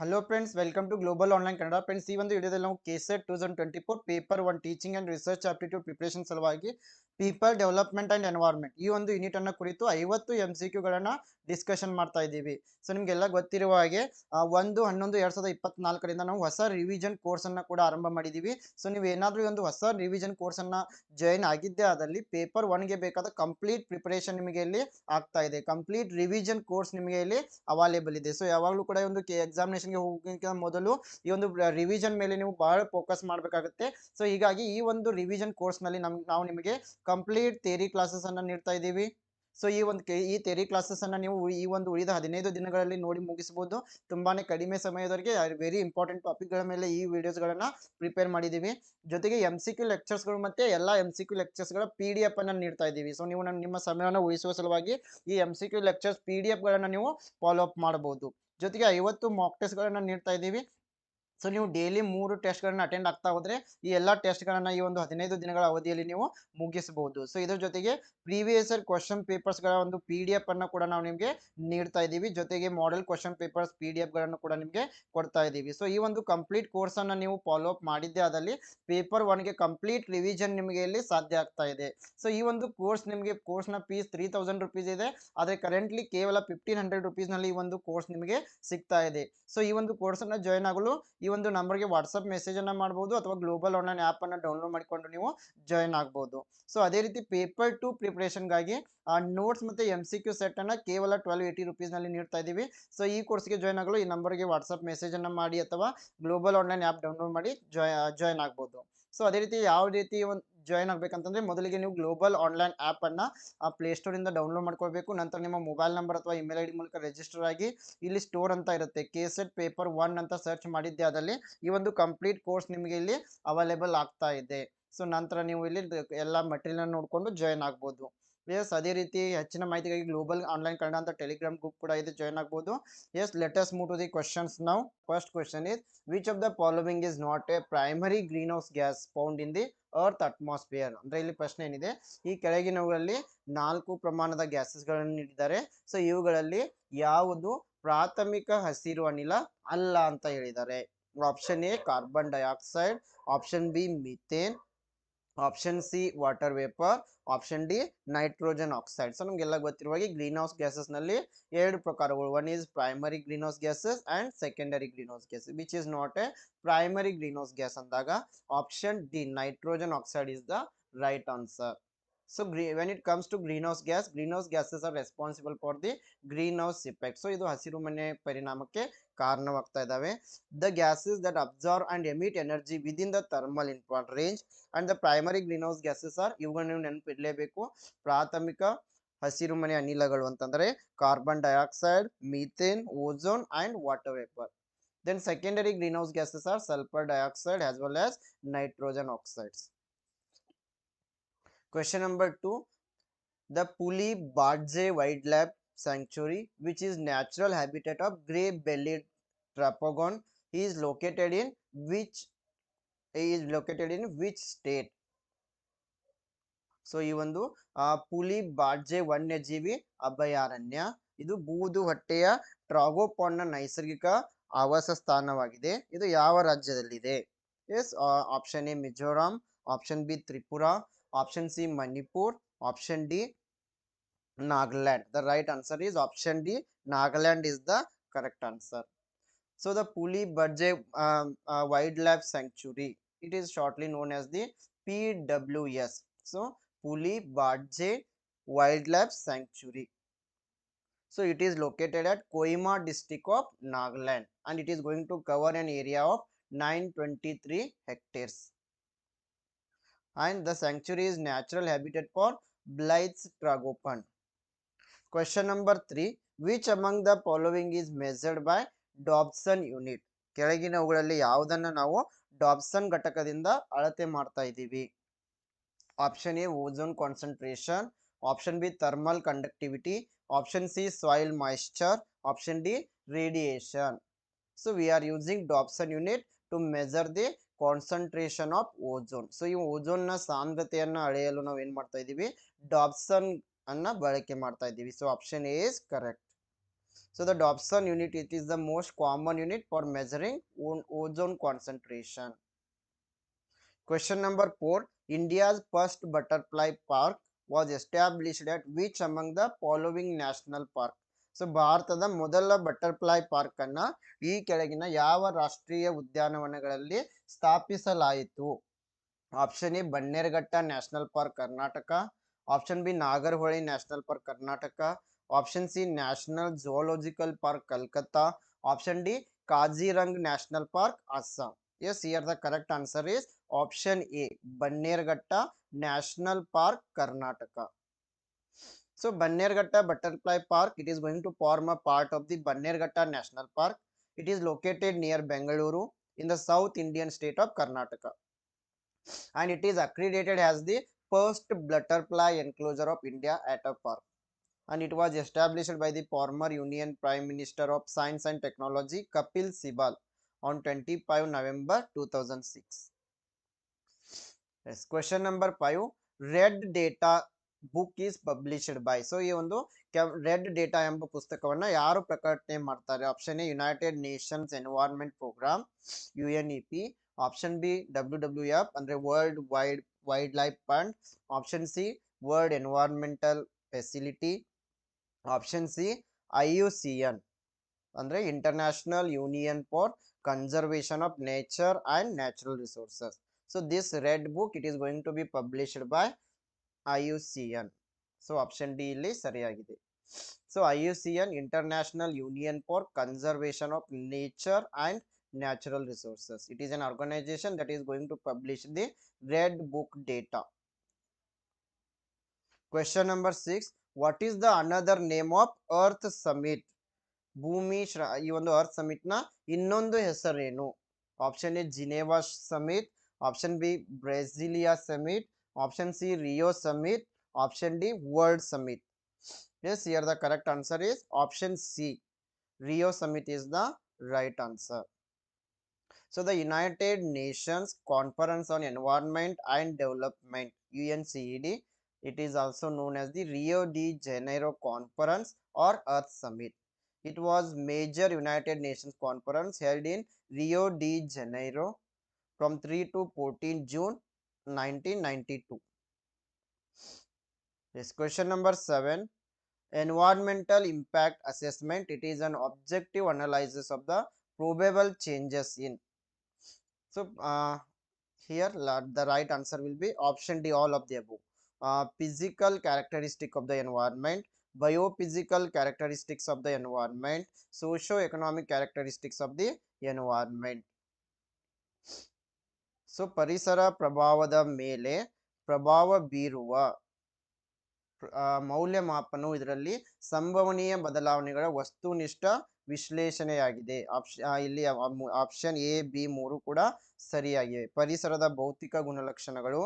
Hello friends, welcome to global online Kannada. Friends, ಈ ಒಂದು ವಿಡಿಯೋದಲ್ಲಿ ನಾವು KSET 2024 paper 1 teaching and research aptitude preparation ಸಲುವಾಗಿ ಪೀಪಲ್ ಡೆವಲಪ್ಮೆಂಟ್ ಅಂಡ್ ಎನ್ವೈರ್ಮೆಂಟ್ ಈ ಒಂದು ಯೂನಿಟ್ ಅನ್ನು ಕುರಿತು 50 MCQಗಳನ್ನ ಡಿಸ್ಕಷನ್ ಮಾಡ್ತಾ ಇದ್ದೀವಿ. ಸೊ ನಿಮಗೆಲ್ಲ ಗೊತ್ತಿರುವ ಹಾಗೆ 1/11/2024ರಿಂದ ನಾವು ಹೊಸ ರಿವಿಷನ್ ಕೋರ್ಸ್ ಅನ್ನ ಕೂಡ ಆರಂಭ ಮಾಡಿದ್ದೀವಿ. ಸೊ ನೀವು ಏನಾದರೂ ಒಂದು ಹೊಸ ರಿವಿಷನ್ ಕೋರ್ಸ್ ಅನ್ನ ಜಾಯಿನ್ ಆಗಿದ್ದೇ ಆದಲ್ಲಿ ಪೇಪರ್ 1ಗೆ ಬೇಕಾದ ಕಂಪ್ಲೀಟ್ ಪ್ರಿಪರೇಷನ್ ನಿಮಗೆ ಇಲ್ಲಿ ಆಗ್ತಾ ಇದೆ. ಕಂಪ್ಲೀಟ್ ರಿವಿಷನ್ ಕೋರ್ಸ್ ನಿಮಗೆ ಇಲ್ಲಿ ಅವೈಲೇಬಲ್ ಇದೆ. ಸೊ ಯಾವಾಗಲೂ ಕೂಡ ಒಂದು ಎಕ್ಸಾಮಿನೇಷನ್ಗೆ ಹೋಗೋಕ್ಕಿಂತ ಮೊದಲು ಈ ಒಂದು ರಿವಿಷನ್ ಮೇಲೆ ನೀವು ಬಹಳ ಫೋಕಸ್ ಮಾಡಬೇಕಾಗುತ್ತೆ. ಸೊ ಹೀಗಾಗಿ ಈ ಒಂದು ರಿವಿಷನ್ ಕೋರ್ಸ್ ನಲ್ಲಿ ನಾವು ನಿಮಗೆ ಕಂಪ್ಲೀಟ್ ಥಿಯರಿ ಕ್ಲಾಸಸ್ ಅನ್ನ ನೀಡ್ತಾ ಇದ್ದೀವಿ. ಸೊ ಈ ಥಿಯರಿ ಕ್ಲಾಸಸ್ ಅನ್ನ ನೀವು ಈ ಒಂದು ಉಳಿದ 15 ದಿನಗಳಲ್ಲಿ ನೋಡಿ ಮುಗಿಸಬಹುದು. ತುಂಬಾನೇ ಕಡಿಮೆ ಸಮಯದವರೆಗೆ ವೆರಿ ಇಂಪಾರ್ಟೆಂಟ್ ಟಾಪಿಕ್ ಗಳ ಮೇಲೆ ಈ ವಿಡಿಯೋಸ್ ಗಳನ್ನ ಪ್ರಿಪೇರ್ ಮಾಡಿದೀವಿ. ಜೊತೆಗೆ MCQ ಲೆಕ್ಚರ್ಸ್ ಗಳು ಮತ್ತೆ ಎಲ್ಲಾ MCQ ಲೆಕ್ಚರ್ಸ್ ಗಳ PDF ಅನ್ನ ನೀಡ್ತಾ ಇದ್ದೀವಿ. ಸೊ ನೀವು ನಿಮ್ಮ ಸಮಯವನ್ನು ಉಳಿಸುವ ಸಲುವಾಗಿ ಈ MCQ ಲೆಕ್ಚರ್ಸ್ PDF ಗಳನ್ನ ನೀವು ಫಾಲೋ ಅಪ್ ಮಾಡಬಹುದು. ಜೊತೆಗೆ 50 ಮಾಕ್ ಟೆಸ್ಟ್ ಗಳನ್ನ ನೀಡ್ತಾ ಇದ್ದೀವಿ. ಸೊ ನೀವು ಡೈಲಿ 3 ಟೆಸ್ಟ್ಗಳನ್ನ ಅಟೆಂಡ್ ಆಗ್ತಾ ಹೋದ್ರೆ ಈ ಎಲ್ಲಾ ಟೆಸ್ಟ್ಗಳನ್ನ ಈ ಒಂದು 15 ದಿನಗಳ ಅವಧಿಯಲ್ಲಿ ನೀವು ಮುಗಿಸಬಹುದು. ಸೊ ಇದ್ರ ಜೊತೆಗೆ ಪ್ರೀವಿಯಸ್ ಇಯರ್ ಕ್ವಶನ್ ಪೇಪರ್ಸ್ ಗಳ ಒಂದು PDF ಅನ್ನ ಕೂಡ ನಾವು ನಿಮಗೆ ನೀಡ್ತಾ ಇದ್ದೀವಿ. ಜೊತೆಗೆ ಮಾಡೆಲ್ ಕ್ವಶನ್ ಪೇಪರ್ಸ್ PDF ಗಳನ್ನು ಕೂಡ ನಿಮಗೆ ಕೊಡ್ತಾ ಇದ್ದೀವಿ. ಸೊ ಈ ಒಂದು ಕಂಪ್ಲೀಟ್ ಕೋರ್ಸ್ ಅನ್ನ ನೀವು ಫಾಲೋ ಅಪ್ ಮಾಡಿದ್ದೆ ಆದಲ್ಲಿ ಪೇಪರ್ 1ಗೆ ಕಂಪ್ಲೀಟ್ ರಿವಿಷನ್ ನಿಮಗೆ ಇಲ್ಲಿ ಸಾಧ್ಯ ಆಗ್ತಾ ಇದೆ. ಸೊ ಈ ಒಂದು ಕೋರ್ಸ್ ನ ಫೀಸ್ 3000 ರುಪೀಸ್ ಇದೆ. ಆದ್ರೆ ಕರೆಂಟ್ಲಿ ಕೇವಲ 1500 ರುಪೀಸ್ ನಲ್ಲಿ ಈ ಒಂದು ಕೋರ್ಸ್ ನಿಮಗೆ ಸಿಗ್ತಾ ಇದೆ. ಸೊ ಈ ಒಂದು ಕೋರ್ಸ್ ಅನ್ನ ಜಾಯಿನ್ ಆಗಲು ಈ ಒಂದು ನಂಬರ್ಗೆ ವಾಟ್ಸಪ್ ಮೆಸೇಜ್ ಅನ್ನ ಮಾಡಬಹುದು ಅಥವಾ ಗ್ಲೋಬಲ್ ಆನ್ಲೈನ್ ಆಪ್ ಅನ್ನ ಡೌನ್ಲೋಡ್ ಮಾಡಿಕೊಂಡು ನೀವು ಜಾಯಿನ್ ಆಗಬಹುದು. ಸೊ ಅದೇ ರೀತಿ ಪೇಪರ್ 2 ಪ್ರಿಪರೇಷನ್ ಗಾಗಿ ನೋಟ್ಸ್ ಮತ್ತೆ MCQ ಸೆಟ್ ಅನ್ನ ಕೇವಲ 1280 ರುಪೀಸ್ ನಲ್ಲಿ ನೀಡ್ತಾ ಇದೀವಿ. ಸೊ ಈ ಕೋರ್ಸ್ಗೆ ಜಾಯಿನ್ ಆಗಲು ಈ ನಂಬರ್ಗೆ ವಾಟ್ಸಪ್ ಮೆಸೇಜ್ ಅನ್ನ ಮಾಡಿ ಅಥವಾ ಗ್ಲೋಬಲ್ ಆನ್ಲೈನ್ ಆಪ್ ಡೌನ್ಲೋಡ್ ಮಾಡಿ ಜಾಯಿನ್ ಆಗಬಹುದು. ಸೊ ಅದೇ ರೀತಿ ಯಾವ ರೀತಿ ಒಂದು ಜಾಯಿನ್ ಆಗ್ಬೇಕಂತಂದ್ರೆ ಮೊದಲಿಗೆ ನೀವು ಗ್ಲೋಬಲ್ ಆನ್ಲೈನ್ ಆಪ್ ಅನ್ನ ಪ್ಲೇಸ್ಟೋರ್ ಇಂದ ಡೌನ್ಲೋಡ್ ಮಾಡ್ಕೊಳ್ಬೇಕು. ನಂತರ ನಿಮ್ಮ ಮೊಬೈಲ್ ನಂಬರ್ ಅಥವಾ ಇಮೇಲ್ ID ಮೂಲಕ ರಿಜಿಸ್ಟರ್ ಆಗಿ ಇಲ್ಲಿ ಸ್ಟೋರ್ ಅಂತ ಇರುತ್ತೆ, ಕೆಸೆಟ್ ಪೇಪರ್ 1 ಅಂತ ಸರ್ಚ್ ಮಾಡಿದ್ದೆ ಆದಲ್ಲಿ ಈ ಒಂದು ಕಂಪ್ಲೀಟ್ ಕೋರ್ಸ್ ನಿಮಗೆ ಇಲ್ಲಿ ಅವೈಲೇಬಲ್ ಆಗ್ತಾ ಇದೆ. ಸೊ ನಂತರ ನೀವು ಇಲ್ಲಿ ಎಲ್ಲ ಮಟೀರಿಯಲ್ ನೋಡ್ಕೊಂಡು ಜಾಯಿನ್ ಆಗ್ಬೋದು. ಎಸ್, ಅದೇ ರೀತಿ ಹೆಚ್ಚಿನ ಮಾಹಿತಿಗಾಗಿ ಗ್ಲೋಬಲ್ ಆನ್ಲೈನ್ ಕನ್ನಡ ಅಂತ ಟೆಲಿಗ್ರಾಮ್ ಗ್ರೂಪ್ ಕೂಡ ಇದೆ, ಜಾಯಿನ್ ಆಗ್ಬೋದು. Yes, let us move to the questions now. First question is which of the following is not a primary greenhouse gas found in the earth atmosphere. ಅಂದ್ರೆ ಇಲ್ಲಿ ಪ್ರಶ್ನೆ ಏನಿದೆ, ಈ ಕೆಳಗಿನವುಗಳಲ್ಲಿ 4 ಪ್ರಮಾಣದ ಗ್ಯಾಸಸ್ ಗಳನ್ನು ನೀಡಿದ್ದಾರೆ. ಸೊ ಇವುಗಳಲ್ಲಿ ಯಾವುದು ಪ್ರಾಥಮಿಕ ಹಸಿರು ಅನಿಲ ಅಲ್ಲ ಅಂತ ಹೇಳಿದ್ದಾರೆ. Option A carbon dioxide, option B methane, option C water vapour, option D nitrogen oxide. So ನಮಗೆಲ್ಲ ಗೊತ್ತಿರುವ ಹಾಗೆ ಗ್ರೀನ್ ಹೌಸ್ ಗ್ಯಾಸಸ್ ನಲ್ಲಿ 2 ಪ್ರಕಾರಗಳು. One is primary greenhouse gases and secondary greenhouse gas, which is not a primary greenhouse gas ಅಂದಾಗ option D nitrogen oxide is the right answer. So when it comes to greenhouse gases are responsible for the greenhouse effect. So ಇದು ಹಸಿರುಮನೆ ಪರಿಣಾಮಕ್ಕೆ ಕಾರಣವಾಗ್ತಾ ಇದ್ದಾವೆ. The gases that absorb and emit energy within the thermal infrared range and the primary greenhouse gases are, ಇವುಗಳನ್ನ ನೀವು ನೆನಪಿಡಲೇಬೇಕು. ಪ್ರಾಥಮಿಕ ಹಸಿರುಮನೆ ಅನಿಲಗಳು ಅಂತಂದ್ರೆ carbon dioxide, methane, ozone and water vapour. Then secondary greenhouse gases are sulfur dioxide as well as nitrogen oxides. Question number 2. The Puli Badze Wildlife Sanctuary, which is natural habitat of grey-bellied Trapogon, is located in which state? So ಈ ಒಂದು ಪುಲಿ ಬಾಡ್ಜೆ ವನ್ಯಜೀವಿ ಅಭಯಾರಣ್ಯ ಇದು ಬೂದು ಹೊಟ್ಟೆಯ ಟ್ರಾಗೋಪಾನ್ ನ ನೈಸರ್ಗಿಕ ಆವಾಸ ಸ್ಥಾನವಾಗಿದೆ. ಇದು ಯಾವ ರಾಜ್ಯದಲ್ಲಿದೆ? Yes, option A Mizoram, option B Tripura, option C Manipur, option D Nagaland. The right answer is option D Nagaland is the correct answer. So the Puli Badge Wildlife Sanctuary, it is shortly known as the PWS. So Puli Badge Wildlife Sanctuary, so it is located at Kohima district of Nagaland and it is going to cover an area of 923 hectares. And the sanctuary is natural habitat for Blythe's tragopan. Question number 3. Which among the following is measured by Dobson unit? ಕೆಳಗಿನವುಗಳಲ್ಲಿ ಯಾವುದನ್ನು ನಾವು ಡಾಬ್ಸನ್ ಘಟಕದಿಂದ ಅಳತೆ ಮಾಡ್ತಾ ಇದ್ದೀವಿ? Option A ozone concentration, option B thermal conductivity, option C soil moisture, option D radiation. So we are using Dobson unit to measure the concentration of ozone. So ಈ ozone ನ ಸಾಂದ್ರತೆಯನ್ನ ಅಳೆಯಲು ನಾವು ಏನ್ ಮಾಡ್ತಾ ಇದೀವಿ? ಡಾಬ್ಸನ್ ಅನ್ನ ಬಳಕೆ ಮಾಡ್ತಾ ಇದ್ದೀವಿ. So option A is correct. So the Dobson unit, it is the most common unit for measuring ozone concentration. Question number 4. India's first butterfly park was established at which among the following national park? So ಭಾರತದ ಮೊದಲ butterfly park ಅನ್ನ ಈ ಕೆಳಗಿನ ಯಾವ ರಾಷ್ಟ್ರೀಯ ಉದ್ಯಾನವನಗಳಲ್ಲಿ ಸ್ಥಾಪಿಸಲಾಯಿತು? Option A Bannerghatta National Park Karnataka, option B Nagarhole National Park Karnataka, option C National Zoological Park Calcutta, option D Kaziranga National Park Assam. Yes, here the correct answer is option A, Bannerghatta National Park, Karnataka. So Bannerghatta Butterfly Park, it is going to form a part of the Bannerghatta National Park. It is located near Bengaluru in the South Indian state of Karnataka, and it is accredited as the first butterfly enclosure of India at a park. And it was established by the former Union Prime Minister of Science and Technology Kapil Sibal on 25 November 2006. Yes, question number 5. Red Data book is published by. So ಈ ಒಂದು red data ಎಂಬ ಪುಸ್ತಕವನ್ನ ಯಾರು ಪ್ರಕಟಣೆ ಮಾಡ್ತಾರೆ? Option A United Nations environment programme UNEP, option B WWF ಅಂದ್ರೆ world wildlife fund, option C world environmental facility, option C IUCN ಅಂದ್ರೆ international union for conservation of nature and natural resources. So this red book, it is going to be published by IUCN. So option D ಇಲ್ಲಿ ಸರಿಯಾಗಿದೆ. So IUCN, International Union for Conservation of Nature and Natural Resources. It is an organization that is going to publish the red book data. Question number 6. What is the another name of Earth Summit? ಭೂಮಿ ಈ ಒಂದು earth summit ನ ಇನ್ನೊಂದು ಹೆಸರೇನು? Option A Geneva summit, option B Brasilia summit, option C Rio summit, option D world summit. Yes, here the correct answer is option C. Rio Summit is the right answer. So the United Nations Conference on Environment and Development, UNCED, it is also known as the Rio de Janeiro Conference or Earth Summit. It was major United Nations conference held in Rio de Janeiro from 3 to 14 June 1992. Yes, question number 7. Environmental impact assessment, it is an objective analysis of the probable changes in. So here the right answer will be option D, all of the above. Physical characteristic of the environment, biophysical characteristics of the environment, socio-economic characteristics of the environment. So ಪರಿಸರ ಪ್ರಭಾವದ ಮೇಲೆ ಪ್ರಭಾವ ಬೀರುವ ಮೌಲ್ಯಮಾಪನವು ಇದರಲ್ಲಿ ಸಂಭವನೀಯ ಬದಲಾವಣೆಗಳ ವಸ್ತುನಿಷ್ಠ ವಿಶ್ಲೇಷಣೆಯಾಗಿದೆ. ಇಲ್ಲಿ ಆಪ್ಷನ್ ಎ ಬಿ 3 ಕೂಡ ಸರಿಯಾಗಿವೆ. ಪರಿಸರದ ಭೌತಿಕ ಗುಣಲಕ್ಷಣಗಳು,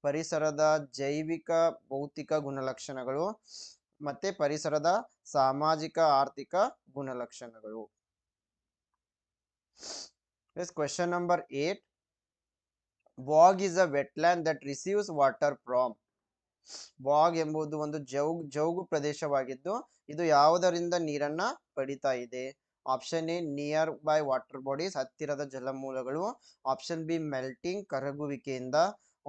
ಪರಿಸರದ ಜೈವಿಕ ಭೌತಿಕ ಗುಣಲಕ್ಷಣಗಳು ಮತ್ತೆ ಪರಿಸರದ ಸಾಮಾಜಿಕ ಆರ್ಥಿಕ ಗುಣಲಕ್ಷಣಗಳು. Yes, question number 8. Bog is a wetland that receives water from. Bagh ಎಂಬುದು ಒಂದು ಜೌಗು ಪ್ರದೇಶವಾಗಿದ್ದು ಇದು ಯಾವುದರಿಂದ ನೀರನ್ನ ಪಡಿತಾ ಇದೆ? Option A nearby water bodies, ಹತ್ತಿರದ ಜಲಮೂಲಗಳು, ಆಪ್ಷನ್ ಬಿ ಮೆಲ್ಟಿಂಗ್, ಕರಗುವಿಕೆಯಿಂದ,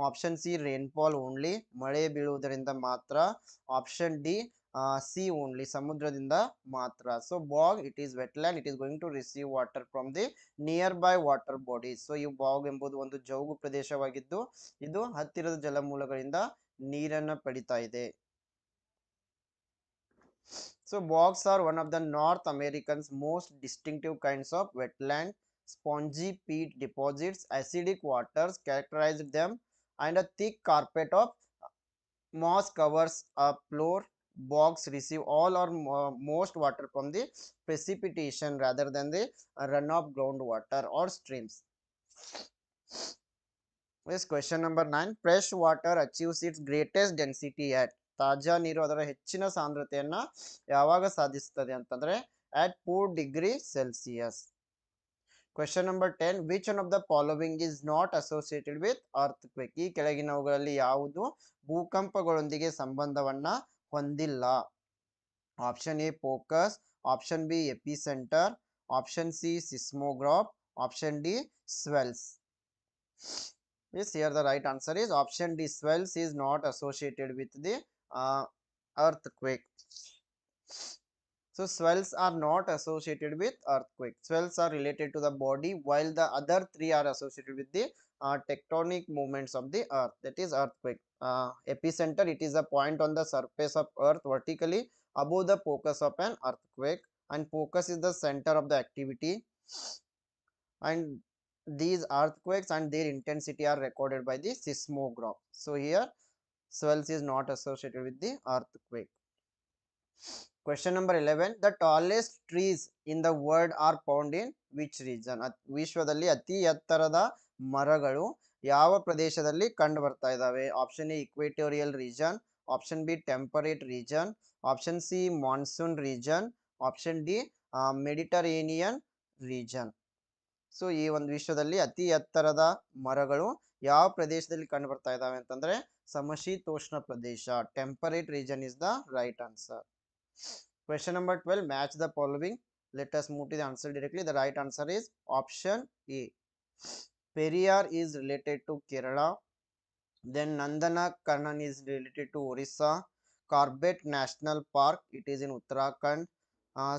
ಆಪ್ಷನ್ ಸಿ ರೇನ್ಫಾಲ್ ಓನ್ಲಿ, ಮಳೆ ಬೀಳುವುದರಿಂದ ಮಾತ್ರ, ಆಪ್ಷನ್ ಡಿ ಸಿ ಓನ್ಲಿ, ಸಮುದ್ರದಿಂದ ಮಾತ್ರ. So bog, it is wetland, it is going to receive water from the nearby water bodies. So ಈ bog ಎಂಬುದು ಒಂದು ಜೌಗು ಪ್ರದೇಶವಾಗಿದ್ದು ಇದು ಹತ್ತಿರದ ಜಲಮೂಲಗಳಿಂದ ನೀರನ್ನ ಪಡಿತಾ ಇದೆ. So bogs are one of the North America's most distinctive kinds of wetland. Spongy peat deposits, acidic waters characterize them, and a thick carpet of moss covers a floor. Bogs receive all or most water from the precipitation rather than the runoff groundwater or streams. Yes, question number 9. Fresh water achieves its greatest density at. ತಾಜಾ ನೀರು ಅದರ ಹೆಚ್ಚಿನ ಸಾಂದ್ರತೆಯನ್ನ ಯಾವಾಗ ಸಾಧಿಸುತ್ತದೆ ಅಂತಂದ್ರೆ at 4 degrees Celsius. Question number 10. Which one of the following is not associated with earthquake? ಈ ಕೆಳಗಿನವುಗಳಲ್ಲಿ ಯಾವುದು ಭೂಕಂಪಗಳೊಂದಿಗೆ ಸಂಬಂಧವನ್ನ ಹೊಂದಿಲ್ಲ? Option A focus, option B epicentre, option C seismograph, option D swells. Yes, here the right answer is option D. Swells is not associated with the uh, earthquake. So swells are not associated with earthquake. Swells are related to the body, while the other three are associated with the tectonic movements of the earth. That is earthquake. Epicenter, it is a point on the surface of earth vertically above the focus of an earthquake, and focus is the center of the activity, and these earthquakes and their intensity are recorded by the seismograph. So here swells is not associated with the earthquake. Question number 11. The tallest trees in the world are found in which region? ವಿಶ್ವದಲ್ಲಿ ಅತಿ ಎತ್ತರದ ಮರಗಳು ಯಾವ ಪ್ರದೇಶದಲ್ಲಿ ಕಂಡು ಬರ್ತಾ ಇದ್ದಾವೆ? Option A equatorial region, option B temperate region, option C monsoon region, option D Mediterranean region. So ಈ ಒಂದು ವಿಶ್ವದಲ್ಲಿ ಅತಿ ಎತ್ತರದ ಮರಗಳು ಯಾವ ಪ್ರದೇಶದಲ್ಲಿ ಕಂಡು ಬರ್ತಾ ಇದ್ದಾವೆ ಅಂತಂದ್ರೆ ಸಮಶೀತೋಷ್ಣ ಪ್ರದೇಶ. Temperate region is the right answer. Question number 12. Match the following. Let us move to the answer directly. The right answer is option A. Periyar is related to Kerala. Then Nandana Kannan is related to Orissa. Corbett National Park, it is in Uttarakhand.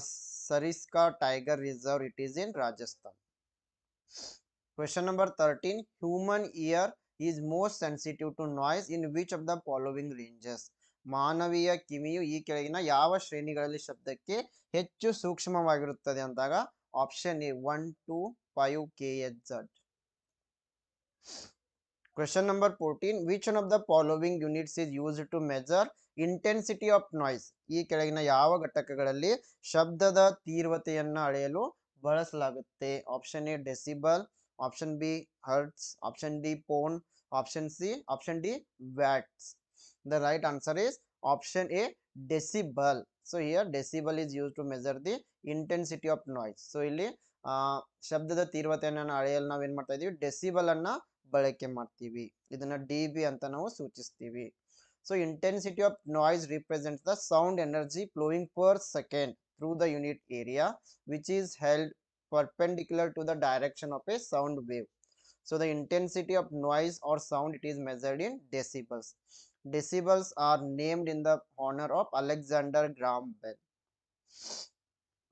Sariska Tiger Reserve, it is in Rajasthan. Question number 13. Human ear is most sensitive to noise in which of the following ranges? ಮಾನವೀಯ ಕಿವಿಯು ಈ ಕೆಳಗಿನ ಯಾವ ಶ್ರೇಣಿಗಳಲ್ಲಿ ಶಬ್ದಕ್ಕೆ ಹೆಚ್ಚು ಸೂಕ್ಷ್ಮವಾಗಿರುತ್ತದೆ ಅಂದಾಗ option A 1 to 5 kHz. Question number 14. Which one of the following units is used to measure intensity of noise? ಈ ಕೆಳಗಿನ ಯಾವ ಘಟಕಗಳಲ್ಲಿ ಶಬ್ದದ ತೀವ್ರತೆಯನ್ನು ಅಳೆಯಲು ಬಳಸಲಾಗುತ್ತೆ? Option A decibel, option B hertz, option D phon, option C, option D watts. The right answer is option A, decibel. So here decibel is used to measure the intensity of noise. So ಇಲ್ಲಿ ಶಬ್ದದ ತೀವ್ರತೆಯನ್ನು ಅಳೆಯಲು ನಾವು ಏನ್ ಮಾಡ್ತಾ ಇದೀವಿ? Decibel ಅನ್ನ ಬಳಕೆ ಮಾಡ್ತೀವಿ. ಇದನ್ನ ಡಿಬಿ ಅಂತ ನಾವು ಸೂಚಿಸ್ತೀವಿ. So intensity of noise represents the sound energy flowing per second through the unit area, which is held perpendicular to the direction of a sound wave. So the intensity of noise or sound, it is measured in decibels. Decibels are named in the honor of Alexander Graham Bell.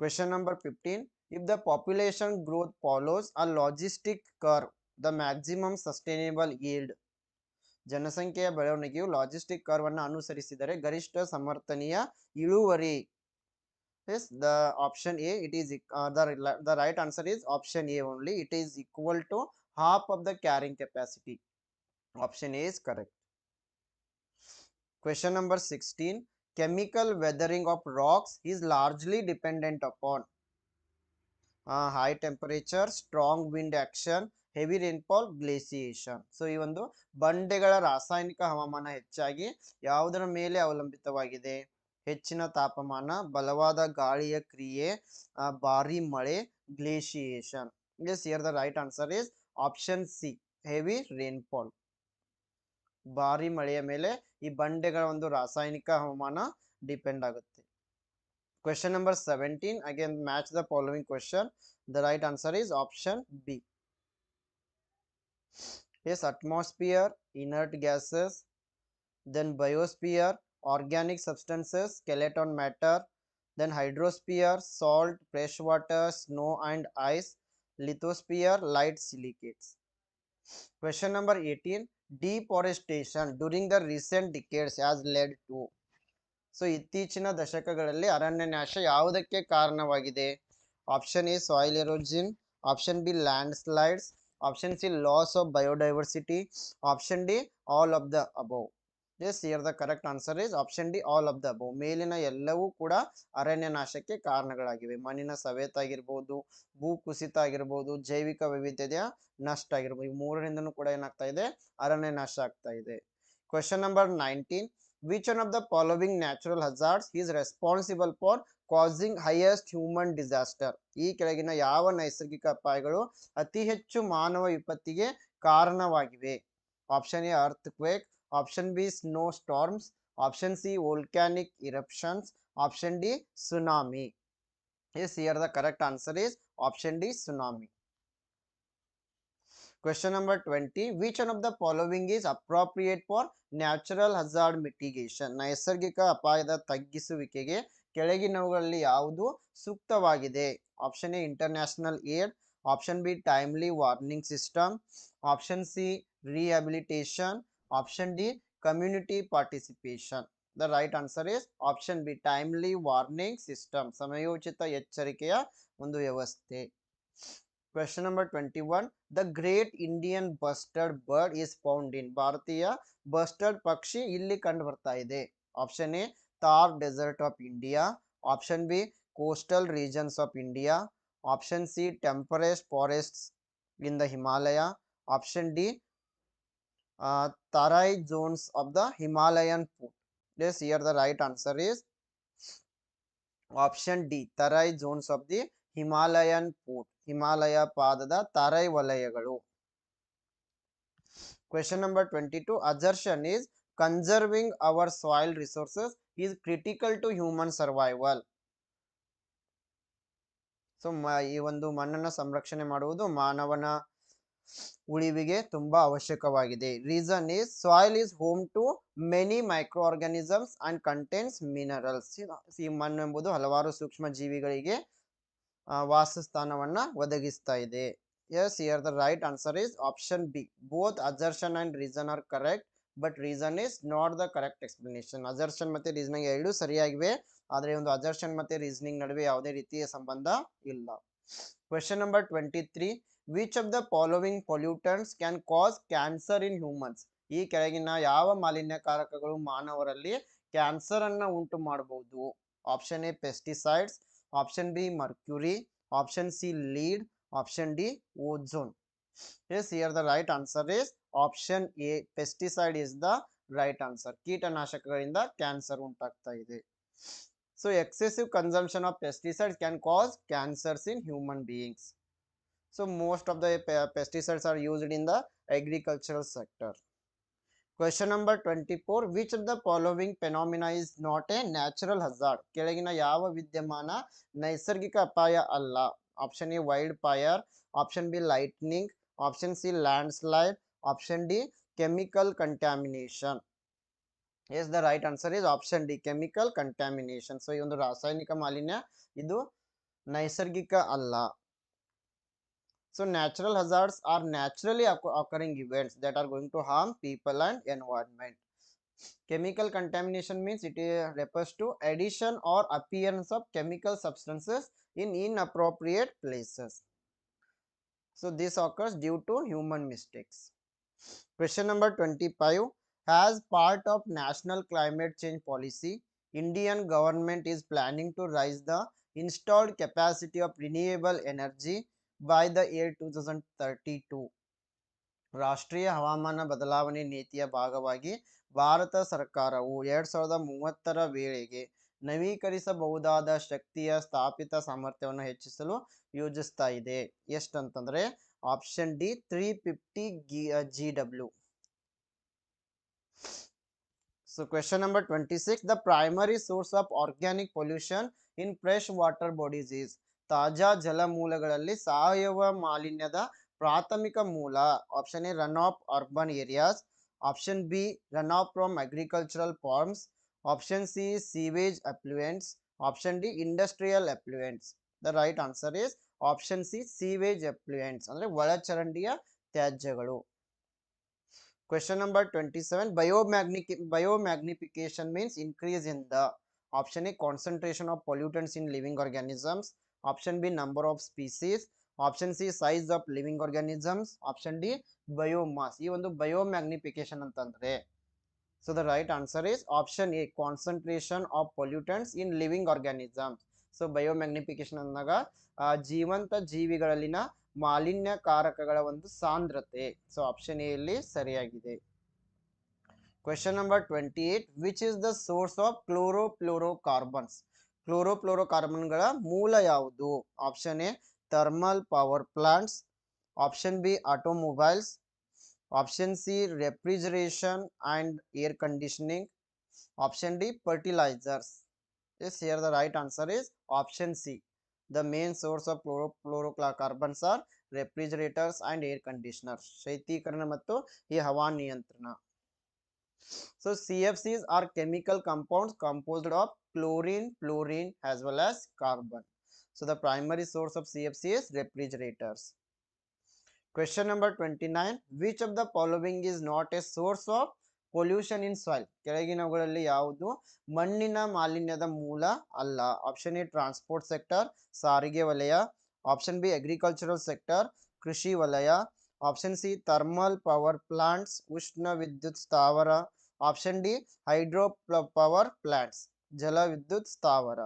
Question number 15. If the population growth follows a logistic curve, the maximum sustainable yield. ಜನಸಂಖ್ಯೆಯ ಬೆಳವಣಿಗೆಯು logistic curve ಅನ್ನು ಅನುಸರಿಸಿದರೆ ಗರಿಷ್ಠ ಸಮರ್ಥನೀಯ ಇಳುವರಿ. Yes, the option A, it is the right answer is option A only. It is equal to half of the carrying capacity. Option A is correct. Question number 16. Chemical weathering of rocks is largely dependent upon high temperature, strong wind action, heavy rainfall, glaciation. So ಈ ಒಂದು ಬಂಡೆಗಳ ರಾಸಾಯನಿಕ ಹವಾಮಾನ ಹೆಚ್ಚಾಗಿ ಯಾವುದರ ಮೇಲೆ ಅವಲಂಬಿತವಾಗಿದೆ? ಹೆಚ್ಚಿನ ತಾಪಮಾನ, ಬಲವಾದ ಗಾಳಿಯ ಕ್ರಿಯೆ, ಭಾರಿ ಮಳೆ, ಗ್ಲೇಷಿಯೇಷನ್. Yes, here the right answer is option C, heavy rainfall. ಭಾರಿ ಮಳೆಯ ಮೇಲೆ ಈ ಬಂಡೆಗಳ ಒಂದು ರಾಸಾಯನಿಕ ಹವಾಮಾನ ಡಿಪೆಂಡ್ ಆಗುತ್ತೆ. Question number 17. Again match the following question. The right answer is option B. Yes, atmosphere, inert gases, then biosphere, organic substances, skeleton matter, then hydrosphere, salt, fresh water, snow and ice, lithosphere, light silicates. Question number 18. Deforestation during the recent decades has led to. So ಇತ್ತೀಚಿನ ದಶಕಗಳಲ್ಲಿ ಅರಣ್ಯನಾಶ ಯಾವುದಕ್ಕೆ ಕಾರಣವಾಗಿದೆ? Option A soil erosion, option B landslides, option C loss of biodiversity, option D all of the above. Yes, here the correct answer is option D all of the above. ಮೇಲಿನ ಎಲ್ಲವೂ ಕೂಡ ಅರಣ್ಯನಾಶಕ್ಕೆ ಕಾರಣಗಳಾಗಿವೆ. ಮಣ್ಣಿನ ಸವೆತ ಆಗಿರ್ಬೋದು, ಭೂ ಕುಸಿತ ಆಗಿರ್ಬೋದು, ಜೈವಿಕ ವೈವಿಧ್ಯತೆಯ ನಷ್ಟ ಆಗಿರ್ಬೋದು, ಈ ಮೂರರಿಂದನೂ ಕೂಡ ಏನಾಗ್ತಾ ಇದೆ? ಅರಣ್ಯನಾಶ ಆಗ್ತಾ ಇದೆ. Question number 19. Which one of the following natural hazards is responsible for causing highest human disaster? ಈ ಕೆಳಗಿನ ಯಾವ ನೈಸರ್ಗಿಕ ಅಪಾಯಗಳು ಅತಿ ಹೆಚ್ಚು ಮಾನವ ವಿಪತ್ತಿಗೆ ಕಾರಣವಾಗಿವೆ? Option A earthquake, option B snowstorms, option C volcanic eruptions, option D tsunami. Yes, here the correct answer is option D, tsunami. Question number 20. Which one of the following is appropriate for natural hazard mitigation? ನೈಸರ್ಗಿಕ ಅಪಾಯದ ತಗ್ಗಿಸುವಿಕೆಗೆ ಕೆಳಗಿನವುಗಳಲ್ಲಿ ಯಾವುದು ಸೂಕ್ತವಾಗಿದೆ? Option A international aid, option B timely warning system, option C rehabilitation, option D community participation. The right answer is option B, timely warning system. ಸಮಯೋಚಿತ ಎಚ್ಚರಿಕೆಯ ಒಂದು ವ್ಯವಸ್ಥೆ. Question number 21. The great Indian bustard bird is found in. ಭಾರತೀಯ bustard ಪಕ್ಷಿ ಇಲ್ಲಿ ಕಂಡು ಬರ್ತಾ ಇದೆ. Option A Thar desert of India, option B coastal regions of India, option C temperate forests in the Himalaya, option D tarai zones of the Himalayan foot. Yes, here the right answer is option D, tarai zones of the Himalayan foot. Himalaya ಪಾದದ ತಾರೈ ವಲಯಗಳು. Question number 22. Assertion is conserving our soil resources is critical to human survival. So ಈ ಒಂದು ಮಣ್ಣನ್ನು ಸಂರಕ್ಷಣೆ ಮಾಡುವುದು ಮಾನವನ ಉಳಿವಿಗೆ ತುಂಬಾ ಅವಶ್ಯಕವಾಗಿದೆ. Reason is soil is home to many microorganisms and contains minerals. ಈ ಮಣ್ಣು ಎಂಬುದು ಹಲವಾರು ಸೂಕ್ಷ್ಮ ಜೀವಿಗಳಿಗೆ ವಾಸಸ್ಥಾನವನ್ನ ಒದಗಿಸ್ತಾ ಇದೆ. Yes, here the right answer is option B. Both assertion and reason are correct, but reason is not the correct explanation. Assertion ಮತ್ತೆ reasoning ಎರಡೂ ಸರಿಯಾಗಿವೆ, ಆದರೆ ಒಂದು assertion ಮತ್ತೆ reasoning ನಡುವೆ ಯಾವುದೇ ರೀತಿಯ ಸಂಬಂಧ ಇಲ್ಲ. Question number 23. Which of the following pollutants can cause cancer in humans? ಈ ಕೆಳಗಿನ ಯಾವ ಮಾಲಿನ್ಯಕಾರಕಗಳು ಮಾನವರಲ್ಲಿ ಕ್ಯಾನ್ಸರ್ ಅನ್ನ ಉಂಟು ಮಾಡಬಹುದು? Option A pesticides, option B mercury, option C lead, option D ozone. Yes, here the right answer is option A, pesticide is the right answer. ಕೀಟನಾಶಕಗಳಿಂದ cancer ಉಂಟಾಗ್ತಾ ಇದೆ. So excessive consumption of pesticides can cause cancers in human beings. So most of the pesticides are used in the agricultural sector. Question number 24. Which of the following phenomena is not a natural hazard? ಕೆಳಗಿನ ಯಾವ ವಿದ್ಯಮಾನ ನೈಸರ್ಗಿಕ ಅಪಾಯ ಅಲ್ಲ? Option A wildfire, option B lightning, option C landslide, option D chemical contamination. Yes, the right answer is option D, chemical contamination. So ಈ ಒಂದು ರಾಸಾಯನಿಕ ಮಾಲಿನ್ಯ ಇದು ನೈಸರ್ಗಿಕ ಅಲ್ಲ. So natural hazards are naturally occurring events that are going to harm people and environment. Chemical contamination means it refers to addition or appearance of chemical substances in inappropriate places. So this occurs due to human mistakes. Question number 25. As part of national climate change policy, Indian government is planning to raise the installed capacity of renewable energy by the year 2032. ರಾಷ್ಟ್ರೀಯ ಹವಾಮಾನ ಬದಲಾವಣೆ ನೀತಿಯ ಭಾಗವಾಗಿ ಭಾರತ ಸರ್ಕಾರವು 2030ರ ವೇಳೆಗೆ ನವೀಕರಿಸಬಹುದಾದ ಶಕ್ತಿಯ ಸ್ಥಾಪಿತ ಸಾಮರ್ಥ್ಯವನ್ನು ಹೆಚ್ಚಿಸಲು ಯೋಜಿಸ್ತಾ ಇದೆ. ಎಷ್ಟಂತಂದ್ರೆ option D 350 GW. So question number 26. The primary source of organic pollution in fresh water bodies is. ತಾಜಾ ಜಲಮೂಲಗಳಲ್ಲಿ ಸಾವಯವ ಮಾಲಿನ್ಯದ ಪ್ರಾಥಮಿಕ ಮೂಲ. Option A run off urban areas, option B run off from agricultural farms, option C sewage effluents, option D industrial effluents. The right answer is option C sewage effluents, ಅಂದ್ರೆ ಒಳಚರಂಡಿಯ ತ್ಯಾಜ್ಯಗಳು. Question number 27. Biomagnification means increase in the. Option A, concentration of pollutants in living organisms. Option B, number of species. Option C, size of living organisms. Option D, biomass. ಈ ಒಂದು biomagnification ಅಂತಂದ್ರೆ, so the right answer is option A, concentration of pollutants in living organisms. So biomagnification ಅಂದಾಗ ಜೀವಂತ ಜೀವಿಗಳಲ್ಲಿನ ಮಾಲಿನ್ಯಕಾರಕಗಳ ಒಂದು ಸಾಂದ್ರತೆ. So option A ಇಲ್ಲಿ ಸರಿಯಾಗಿದೆ. Question number 28. Which is the source of chlorofluorocarbons? ಕ್ಲೋರೋಫ್ಲೋರೋಕಾರ್ಬನ್ಗಳ ಮೂಲ ಯಾವುದು? Option A thermal power plants, option B automobiles, option C refrigeration and air conditioning, option D fertilisers. Yes, here the right answer is option C, The main source of chlorofluorocarbons are refrigerators and air conditioners. ಶೈತ್ಯೀಕರಣ ಮತ್ತು ಈ ಹವಾ ನಿಯಂತ್ರಣ. So CFCs are chemical compounds composed of chlorine, fluorine as well as carbon. So the primary source of CFC is refrigerators. Question number 29. Which of the following is not a source of pollution in soil? ಕೆಳಗಿನವುಗಳಲ್ಲಿ ಯಾವುದು ಮಣ್ಣಿನ ಮಾಲಿನ್ಯದ ಮೂಲ ಅಲ್ಲ? Option A transport sector, ಸಾರಿಗೆ ವಲಯ. Option B agricultural sector, ಕೃಷಿ ವಲಯ. Option C thermal power plants, ಉಷ್ಣ ವಿದ್ಯುತ್ ಸ್ಥಾವರ. Option D hydro power plants, ಜಲ ವಿದ್ಯುತ್ ಸ್ಥಾವರ.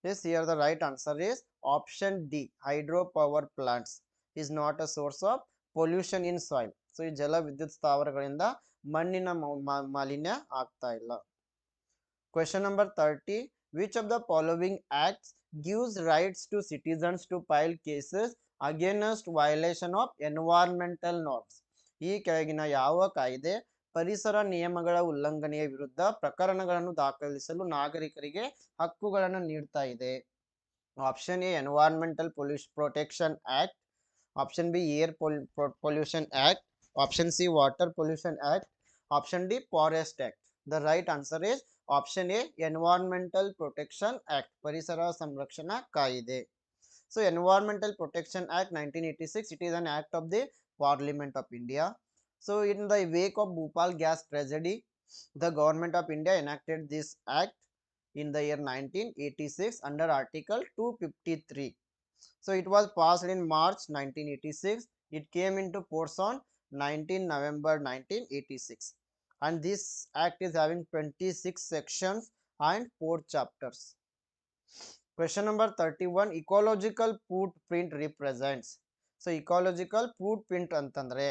Yes, here the right answer is option D, hydro power plants is not a source of pollution in soil. So ಈ ಜಲ ವಿದ್ಯುತ್ ಸ್ಥಾವರಗಳಿಂದ ಮಣ್ಣಿನ ಮಾಲಿನ್ಯ ಆಗ್ತಾ ಇಲ್ಲ. Question number 30. Which of the following acts gives rights to citizens to file cases against violation of environmental norms? ಈ ಕೆಳಗಿನ ಯಾವ ಕಾಯ್ದೆ ಪರಿಸರ ನಿಯಮಗಳ ಉಲ್ಲಂಘನೆಯ ವಿರುದ್ಧ ಪ್ರಕರಣಗಳನ್ನು ದಾಖಲಿಸಲು ನಾಗರಿಕರಿಗೆ ಹಕ್ಕುಗಳನ್ನು ನೀಡ್ತಾ ಇದೆ? Option A environmental protection act. Option B air pollution act. Option C water pollution act. Option D forest act. The right answer is option A environmental protection act, ಪರಿಸರ ಸಂರಕ್ಷಣಾ ಕಾಯ್ದೆ. So Environmental Protection Act 1986, it is an act of the Parliament of India. So in the wake of Bhopal gas tragedy, the government of India enacted this act in the year 1986 under Article 253. So it was passed in March 1986. It came into force on 19 November 1986. And this act is having 26 sections and 4 chapters. Question number 31. Ecological footprint represents. So ecological footprint ಅಂತಂದ್ರೆ,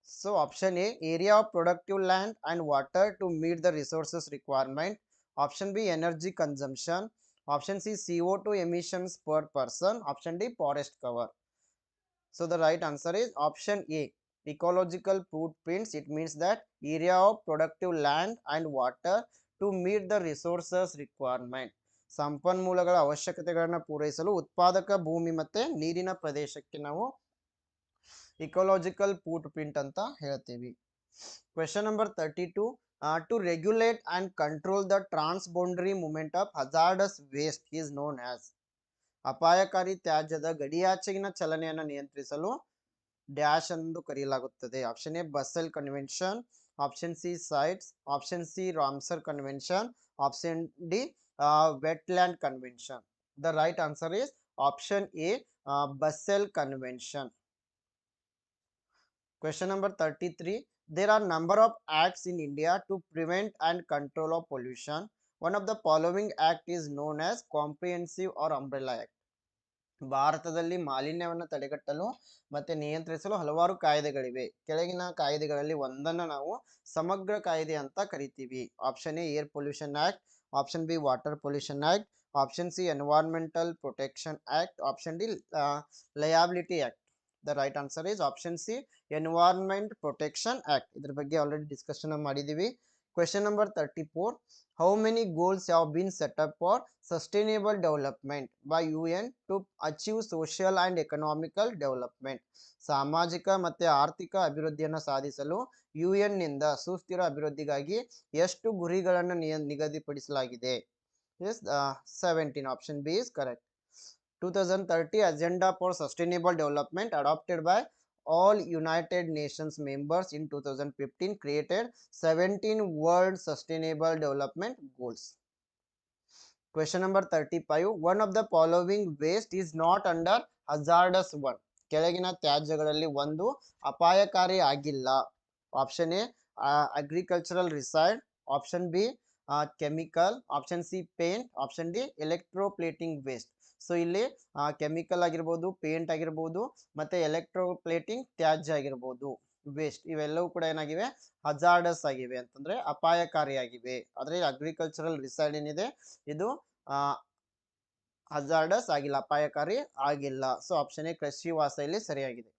so option A, area of productive land and water to meet the resources requirement. Option B, energy consumption. Option C, CO2 emissions per person. Option D, forest cover. So the right answer is option A, ecological footprints. It means that area of productive land and water to meet the resources requirement. ಸಂಪನ್ಮೂಲಗಳ ಅವಶ್ಯಕತೆಗಳನ್ನು ಪೂರೈಸಲು ಉತ್ಪಾದಕ ಭೂಮಿ ಮತ್ತೆ ನೀರಿನ ಪ್ರದೇಶಕ್ಕೆ ನಾವು ecological foot print ಅಂತ ಹೇಳ್ತೀವಿ. Question number 32. To regulate and control the transboundary movement of hazardous waste is known as. ಅಪಾಯಕಾರಿ ತ್ಯಾಜ್ಯದ ಗಡಿಯಾಚೆಗಿನ ಚಲನೆಯನ್ನು ನಿಯಂತ್ರಿಸಲು ಡ್ಯಾಶ್ ಎಂದು ಕರೆಯಲಾಗುತ್ತದೆ. Option A Basel Convention. Option C CITES. Option C Ramsar Convention. Option D wetland convention. The right answer is option A, Basel convention. Question number 33. There are number of acts in India to prevent and control of pollution. One of the following act is known as comprehensive or umbrella act. ಭಾರತದಲ್ಲಿ ಮಾಲಿನ್ಯವನ್ನು ತಡೆಗಟ್ಟಲು ಮತ್ತೆ ನಿಯಂತ್ರಿಸಲು ಹಲವಾರು ಕಾಯ್ದೆಗಳಿವೆ. ಕೆಳಗಿನ ಕಾಯ್ದೆಗಳಲ್ಲಿ ಒಂದನ್ನು ನಾವು ಸಮಗ್ರ ಕಾಯ್ದೆ ಅಂತ ಕರಿತೀವಿ. Option A air pollution act. Option B, Water Pollution Act. Option C, Environmental Protection Act. Option D, Liability Act. The right answer is option C, Environment Protection Act. ಇದರ ಬಗ್ಗೆ ಆಲ್ರೆಡಿ ಡಿಸ್ಕಷನ್ ಮಾಡಿದೀವಿ. Question number 34. How many goals have been set up for sustainable development by UN to achieve social and economical development? ಸಾಮಾಜಿಕ ಮತ್ತೆ ಆರ್ಥಿಕ ಅಭಿವೃದ್ಧಿಯನ್ನು ಸಾಧಿಸಲು UN ನಿಂದ ಸುಸ್ಥಿರ ಅಭಿವೃದ್ಧಿಗಾಗಿ ಎಷ್ಟು ಗುರಿಗಳನ್ನು ನಿಗದಿಪಡಿಸಲಾಗಿದೆ? Yes, 17. Option B is correct. 2030 Agenda for Sustainable Development adopted by all United Nations members in 2015 created 17 World Sustainable Development Goals. Question number 35. One of the following waste is not under hazardous one. ಕೆಳಗಿನ ತ್ಯಾಜ್ಯಗಳಲ್ಲಿ ಒಂದು ಅಪಾಯಕಾರಿ ಆಗಿಲ್ಲ. Option A agricultural reside. Option B chemical. Option C paint. Option D electroplating waste. So ಇಲ್ಲಿ chemical ಆಗಿರ್ಬೋದು, paint ಆಗಿರ್ಬೋದು, ಮತ್ತೆ electroplating ತ್ಯಾಜ್ಯ ಆಗಿರ್ಬೋದು, ವೇಸ್ಟ್, ಇವೆಲ್ಲವೂ ಕೂಡ ಏನಾಗಿವೆ? ಹಜಾರ್ಡಸ್ ಆಗಿವೆ, ಅಂತಂದ್ರೆ ಅಪಾಯಕಾರಿಯಾಗಿವೆ. ಆದ್ರೆ ಅಗ್ರಿಕಲ್ಚರಲ್ ರಿಸೈಡ್ ಏನಿದೆ ಇದು ಹಜಾರ್ಡಸ್ ಆಗಿಲ್ಲ, ಅಪಾಯಕಾರಿ ಆಗಿಲ್ಲ. ಸೊ ಆಪ್ಷನ್ ಎ ಕೃಷಿ ವಾಸ ಇಲ್ಲಿ ಸರಿಯಾಗಿದೆ.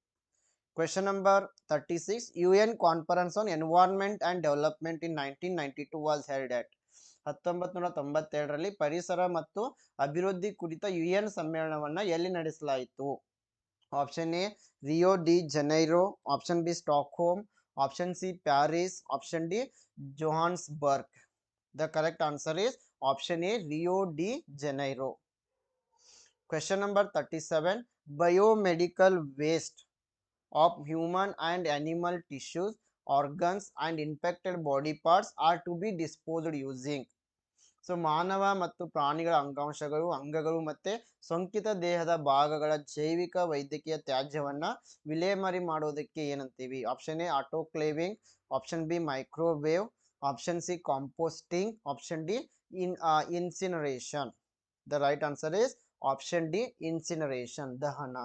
Question number 36. UN Conference on Environment and Development in 1992 was held at. 1992ರಲ್ಲಿ ಪರಿಸರ ಮತ್ತು ಅಭಿವೃದ್ಧಿ ಕುರಿತ UN ಸಮ್ಮೇಳನವನ್ನ ಎಲ್ಲಿ ನಡೆಸಲಾಯಿತು? Option A Rio D Janeiro, option B Stockholm, option C Paris, option D Johannesburg. The correct answer is option A, Rio de Janeiro. Question number 37. Biomedical waste of human and animal tissues, organs and infected body parts are to be disposed using. So ಮಾನವ ಮತ್ತು ಪ್ರಾಣಿಗಳ ಅಂಗಾಂಶಗಳು, ಅಂಗಗಳು ಮತ್ತೆ ಸೋಂಕಿತ ದೇಹದ ಭಾಗಗಳ ಜೈವಿಕ ವೈದ್ಯಕೀಯ ತ್ಯಾಜ್ಯವನ್ನ ವಿಲೇವಾರಿ ಮಾಡೋದಕ್ಕೆ ಏನಂತೀವಿ? Option A autoclaving, option B microwave, option C composting, option D incineration. The right answer is option D, incineration, dahana.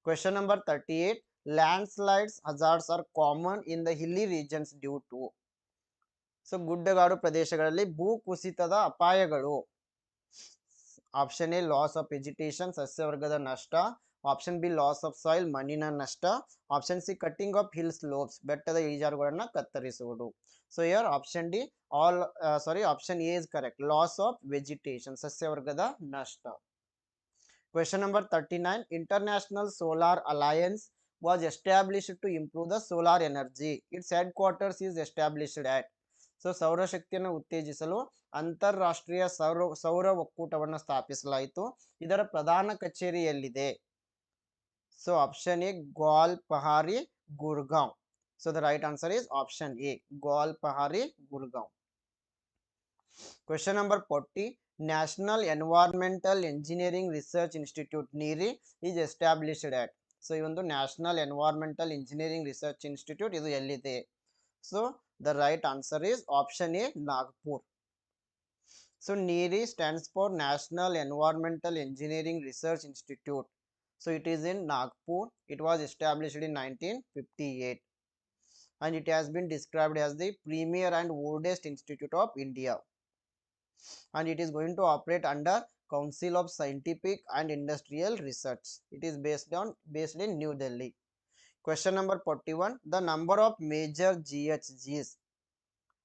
Question number 38. Landslides hazards are common in the hilly regions due to. So ಗುಡ್ಡಗಾಡು ಪ್ರದೇಶಗಳಲ್ಲಿ ಭೂ ಕುಸಿತದ ಅಪಾಯಗಳು. Option A loss of vegetation, ಸಸ್ಯವರ್ಗದ ನಷ್ಟ, option B loss of soil, ಮಣ್ಣಿನ ನಷ್ಟ, option C cutting of hill slopes, ಬೆಟ್ಟದ ಇಳಿಜಾರುಗಳನ್ನ ಕತ್ತರಿಸುವುದು. So here option D option A is correct, loss of vegetation, ಸಸ್ಯವರ್ಗದ ನಷ್ಟ. Question number 39. International Solar Alliance was established to improve the solar energy. Its headquarters is established at. So ಸೌರಶಕ್ತಿಯನ್ನು ಉತ್ತೇಜಿಸಲು ಅಂತಾರಾಷ್ಟ್ರೀಯ ಸೌರ ಒಕ್ಕೂಟವನ್ನು ಸ್ಥಾಪಿಸಲಾಯಿತು. ಇದರ ಪ್ರಧಾನ ಕಚೇರಿ ಎಲ್ಲಿದೆ? So option A Gwalpahari, Gurgaon. So the right answer is option A, Gwalpahari, Gurgaon. Question number 40. National Environmental Engineering Research Institute NEERI is established at. So ಈ ಒಂದು national environmental engineering research institute ಇದು ಎಲ್ಲಿದೆ? So the right answer is option A, Nagpur. So NEERI stands for National Environmental Engineering Research Institute. So it is in Nagpur. It was established in 1958 and it has been described as the premier and oldest institute of India, and it is going to operate under Council of Scientific and Industrial Research. It is based in New Delhi. Question number 41. The number of major GHGs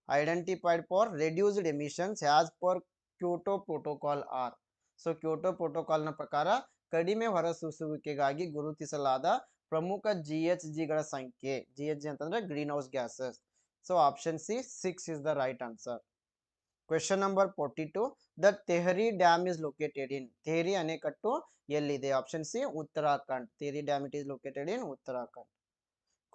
identified for reduced emissions as per Kyoto Protocol are. So Kyoto protocol ನ ಪ್ರಕಾರ ಕಡಿಮೆ ಹೊರಸೂಸುವಿಕೆಗಾಗಿ ಗುರುತಿಸಲಾದ ಪ್ರಮುಖ GHGಗಳ ಸಂಖ್ಯೆ. GHG ಅಂತಂದ್ರೆ green house gases. So option C 6 is the right answer. Question number 42. The Tehri Dam is located in. Tehri ಅಣೆಕಟ್ಟು ಎಲ್ಲಿದೆ? Option C Uttarakhand. Tehri Dam it is located in Uttarakhand.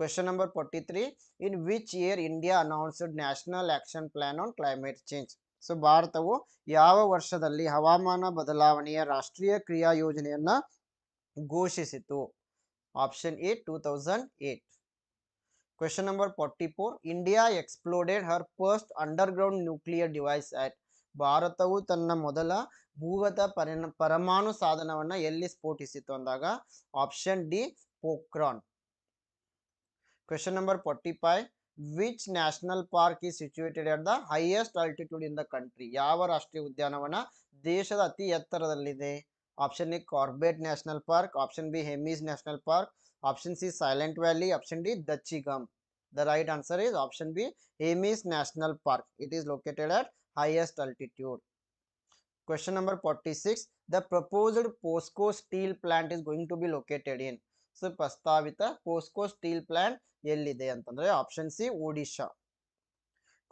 Question number 43. In which year India announced National Action Plan on Climate Change? So ಭಾರತವು ಯಾವ ವರ್ಷದಲ್ಲಿ ಹವಾಮಾನ ಬದಲಾವಣೆಯ ರಾಷ್ಟ್ರೀಯ ಕ್ರಿಯಾ ಯೋಜನೆಯನ್ನ ಘೋಷಿಸಿತು? Option A 2008. Question number 44. India exploded her first underground nuclear device at. ಭಾರತವು ತನ್ನ ಮೊದಲ ಭೂಗತ ಪರಮಾಣು ಸಾಧನವನ್ನ ಎಲ್ಲಿ ಸ್ಫೋಟಿಸಿತು ಅಂದಾಗ option D Pokhran. Question number 45. Which national park is situated at the highest altitude in the country? ಯಾವ ರಾಷ್ಟ್ರೀಯ ಉದ್ಯಾನವನ ದೇಶದ ಅತಿ ಎತ್ತರದಲ್ಲಿದೆ? Option A Corbett national park, option B Hemis national park, option C silent valley, option D Dachigam. The right answer is option B, Hemis National Park. It is located at highest altitude. Question number 46. The proposed POSCO steel plant is going to be located in. So ಪ್ರಸ್ತಾವಿತ POSCO steel plant ಎಲ್ಲಿದೆ ಅಂತಂದ್ರೆ option C Odisha.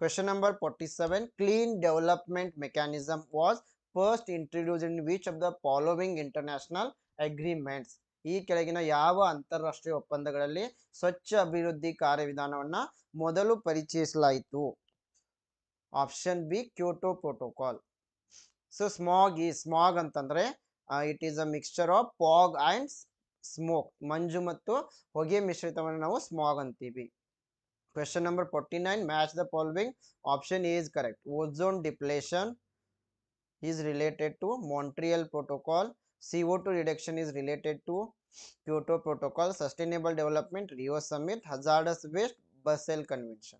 Question number 47. Clean development mechanism was first introduced in which of the following international agreements? ಈ ಕೆಳಗಿನ ಯಾವ ಅಂತಾರಾಷ್ಟ್ರೀಯ ಒಪ್ಪಂದಗಳಲ್ಲಿ ಸ್ವಚ್ಛ ಅಭಿವೃದ್ಧಿ ಕಾರ್ಯವಿಧಾನವನ್ನ ಮೊದಲು ಪರಿಚಯಿಸಲಾಯಿತು? Option B Kyoto protocol. So smog ಅಂತಂದ್ರೆ it is a mixture of fog and smoke. ಮಂಜು ಮತ್ತು ಹೊಗೆ ಮಿಶ್ರಿತವನ್ನು ನಾವು ಸ್ಮಾಗ್ ಅಂತೀವಿ. Question number 49. Match the following. Option A is correct. Ozone depletion is related to Montreal Protocol. CO2 reduction is related to Kyoto Protocol. Sustainable development, Rio Summit. Hazardous waste, Basel Convention.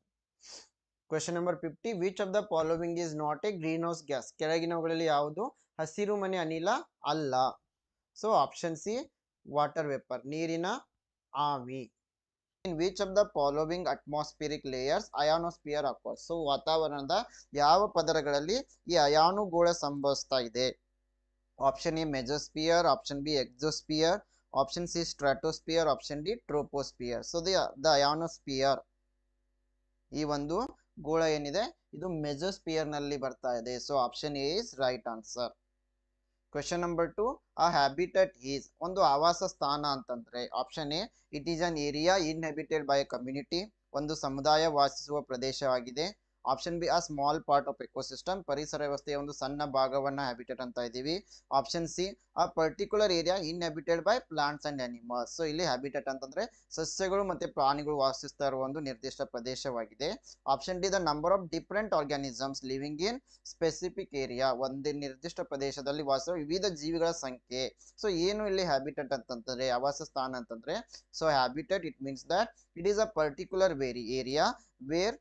Question number 50. Which of the following is not a greenhouse gas? ಕೆಳಗಿನವುಗಳಲ್ಲಿ ಯಾವುದು ಹಸಿರು ಮನೆ ಅನಿಲ ಅಲ್ಲ? So option C water vapour, ನೀರಿನ ಆವಿ. in which of the following atmospheric layers ionosphere occurs? So ವಾತಾವರಣದ ಯಾವ ಪದರಗಳಲ್ಲಿ ಈ ಅಯಾನುಗೋಳ ಸಂಭವಿಸ್ತಾ ಇದೆ? Option A mesosphere, option B exosphere, option C stratosphere, option D troposphere. So the ionosphere ಈ ಒಂದು ಗೋಳ ಏನಿದೆ ಇದು ಮೆಸೋಸ್ಫಿಯರ್ ನಲ್ಲಿ ಬರ್ತಾ ಇದೆ. So option A is right answer. Question number 2, a habitat is ಒಂದು ಆವಾಸ ಸ್ಥಾನ ಅಂತಂದ್ರೆ option A it is an area inhabited by a community ಒಂದು ಸಮುದಾಯ ವಾಸಿಸುವ ಪ್ರದೇಶವಾಗಿದೆ. Option B a small part of ecosystem ಪರಿಸರ ವ್ಯವಸ್ಥೆಯ ಒಂದು ಸಣ್ಣ ಭಾಗವನ್ನ ಹ್ಯಾಬಿಟೇಟ್ ಅಂತ ಇದ್ದೀವಿ. Option C a particular area inhabited by plants and animals. So ಇಲ್ಲಿ ಹ್ಯಾಬಿಟೇಟ್ ಅಂತಂದ್ರೆ ಸಸ್ಯಗಳು ಮತ್ತೆ ಪ್ರಾಣಿಗಳು ವಾಸಿಸ್ತಾ ಇರುವ ಒಂದು ನಿರ್ದಿಷ್ಟ ಪ್ರದೇಶವಾಗಿದೆ. Option D the number of different organisms living in specific area ಒಂದು ನಿರ್ದಿಷ್ಟ ಪ್ರದೇಶದಲ್ಲಿ ವಾಸಿಸುವ ವಿವಿಧ ಜೀವಿಗಳ ಸಂಖ್ಯೆ. ಸೊ ಏನು ಇಲ್ಲಿ ಹ್ಯಾಬಿಟೇಟ್ ಅಂತಂದ್ರೆ ಆವಾಸ ಸ್ಥಾನ ಅಂತಂದ್ರೆ so habitat it means that it is a particular area where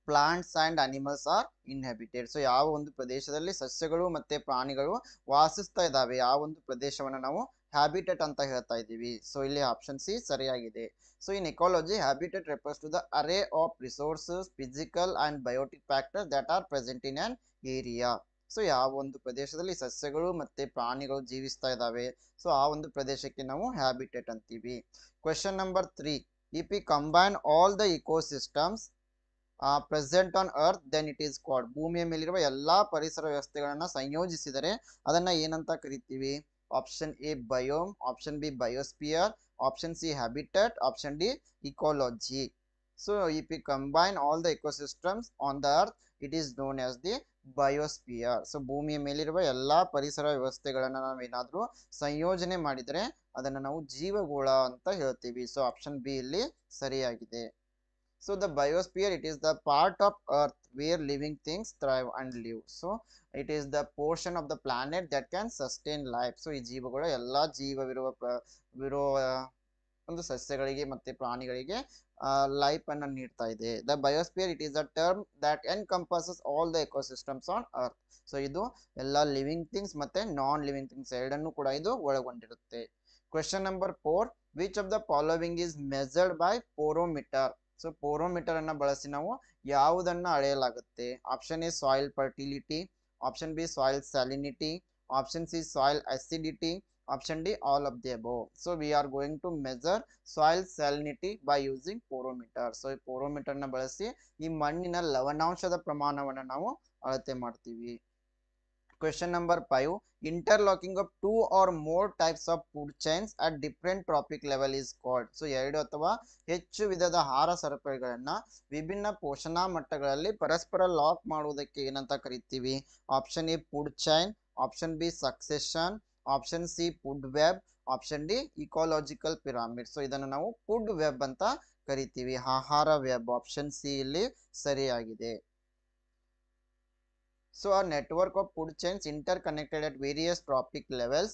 plants and animals are inhabited. So ಯಾವ ಒಂದು ಪ್ರದೇಶದಲ್ಲಿ ಸಸ್ಯಗಳು ಮತ್ತೆ ಪ್ರಾಣಿಗಳು ವಾಸಿಸ್ತಾ ಇದ್ದಾವೆ ಆ ಒಂದು ಪ್ರದೇಶವನ್ನು ನಾವು ಹ್ಯಾಬಿಟೇಟ್ ಅಂತ ಹೇಳ್ತಾ ಇದ್ದೀವಿ. ಸೊ ಇಲ್ಲಿ ಆಪ್ಷನ್ ಸಿ ಸರಿಯಾಗಿದೆ. So in ecology habitat refers to the array of resources physical and biotic factors that are present in an area. So ಯಾವ ಒಂದು ಪ್ರದೇಶದಲ್ಲಿ ಸಸ್ಯಗಳು ಮತ್ತೆ ಪ್ರಾಣಿಗಳು ಜೀವಿಸ್ತಾ ಇದ್ದಾವೆ ಸೊ ಆ ಒಂದು ಪ್ರದೇಶಕ್ಕೆ ನಾವು ಹ್ಯಾಬಿಟೇಟ್ ಅಂತೀವಿ. Question number 3, if we combine all the ecosystems present on earth then it is called ಭೂಮಿಯ ಮೇಲಿರುವ ಎಲ್ಲಾ ಪರಿಸರ ವ್ಯವಸ್ಥೆಗಳನ್ನ ಸಂಯೋಜಿಸಿದರೆ ಅದನ್ನ ಏನಂತ ಕರಿತೀವಿ? Option A biome, option B biosphere, option C habitat, option D ecology. So if we combine all the ecosystems on the earth it is known as the biosphere. So ಭೂಮಿಯ ಮೇಲಿರುವ ಎಲ್ಲಾ ಪರಿಸರ ವ್ಯವಸ್ಥೆಗಳನ್ನ ನಾವೇನಾದ್ರೂ ಸಂಯೋಜನೆ ಮಾಡಿದರೆ ಅದನ್ನ ನಾವು ಜೀವಗೋಳ ಅಂತ ಹೇಳ್ತೀವಿ. ಸೊ ಆಪ್ಷನ್ ಬಿ ಇಲ್ಲಿ ಸರಿಯಾಗಿದೆ. So the biosphere it is the part of earth where living things thrive and live. So it is the portion of the planet that can sustain life. So ಈ ಜೀವಗಳು ಎಲ್ಲಾ ಜೀವವಿರುವ ಒಂದು ಸಸ್ಯಗಳಿಗೆ ಮತ್ತೆ ಪ್ರಾಣಿಗಳಿಗೆ life ಅನ್ನು ನೀಡ್ತಾ ಇದೆ. The biosphere it is a term that encompasses all the ecosystems on earth. So ಇದು ಎಲ್ಲಾ ಲಿವಿಂಗ್ ಥಿಂಗ್ಸ್ ಮತ್ತೆ ನಾನ್ ಲಿವಿಂಗ್ ಥಿಂಗ್ಸ್ ಎರಡನ್ನೂ ಕೂಡ ಇದು ಒಳಗೊಂಡಿರುತ್ತೆ. Question number 4, which of the following is measured by porometer. So porometer ಅನ್ನ ಬಳಸಿ ನಾವು ಯಾವುದನ್ನ ಅಳೆಯಲಾಗುತ್ತೆ? Option A soil fertility, option B soil salinity, option C soil acidity, option D all of the above. So we are going to measure soil salinity by using porometer. So ಈ porometer ನ ಬಳಸಿ ಈ ಮಣ್ಣಿನ ಲವಣಾಂಶದ ಪ್ರಮಾಣವನ್ನು ನಾವು ಅಳತೆ ಮಾಡ್ತೀವಿ. Question number 5, interlocking of 2 or more types of food chains at different trophic level is called. So ಎರಡು ಅಥವಾ ಹೆಚ್ಚು ವಿಧದ ಆಹಾರ ಸರಪಳಿಗಳನ್ನ ವಿಭಿನ್ನ ಪೋಷಣಾ ಮಟ್ಟಗಳಲ್ಲಿ ಪರಸ್ಪರ ಲಾಕ್ ಮಾಡುವುದಕ್ಕೆ ಏನಂತ ಕರಿತೀವಿ? Option A food chain, option B succession, option C food web, option D ecological pyramid. So ಇದನ್ನು ನಾವು ಫುಡ್ ವೆಬ್ ಅಂತ ಕರಿತೀವಿ, ಆಹಾರ ವೆಬ್. ಆಪ್ಷನ್ ಸಿ ಇಲ್ಲಿ ಸರಿಯಾಗಿದೆ. So a network of food chains interconnected at various trophic levels,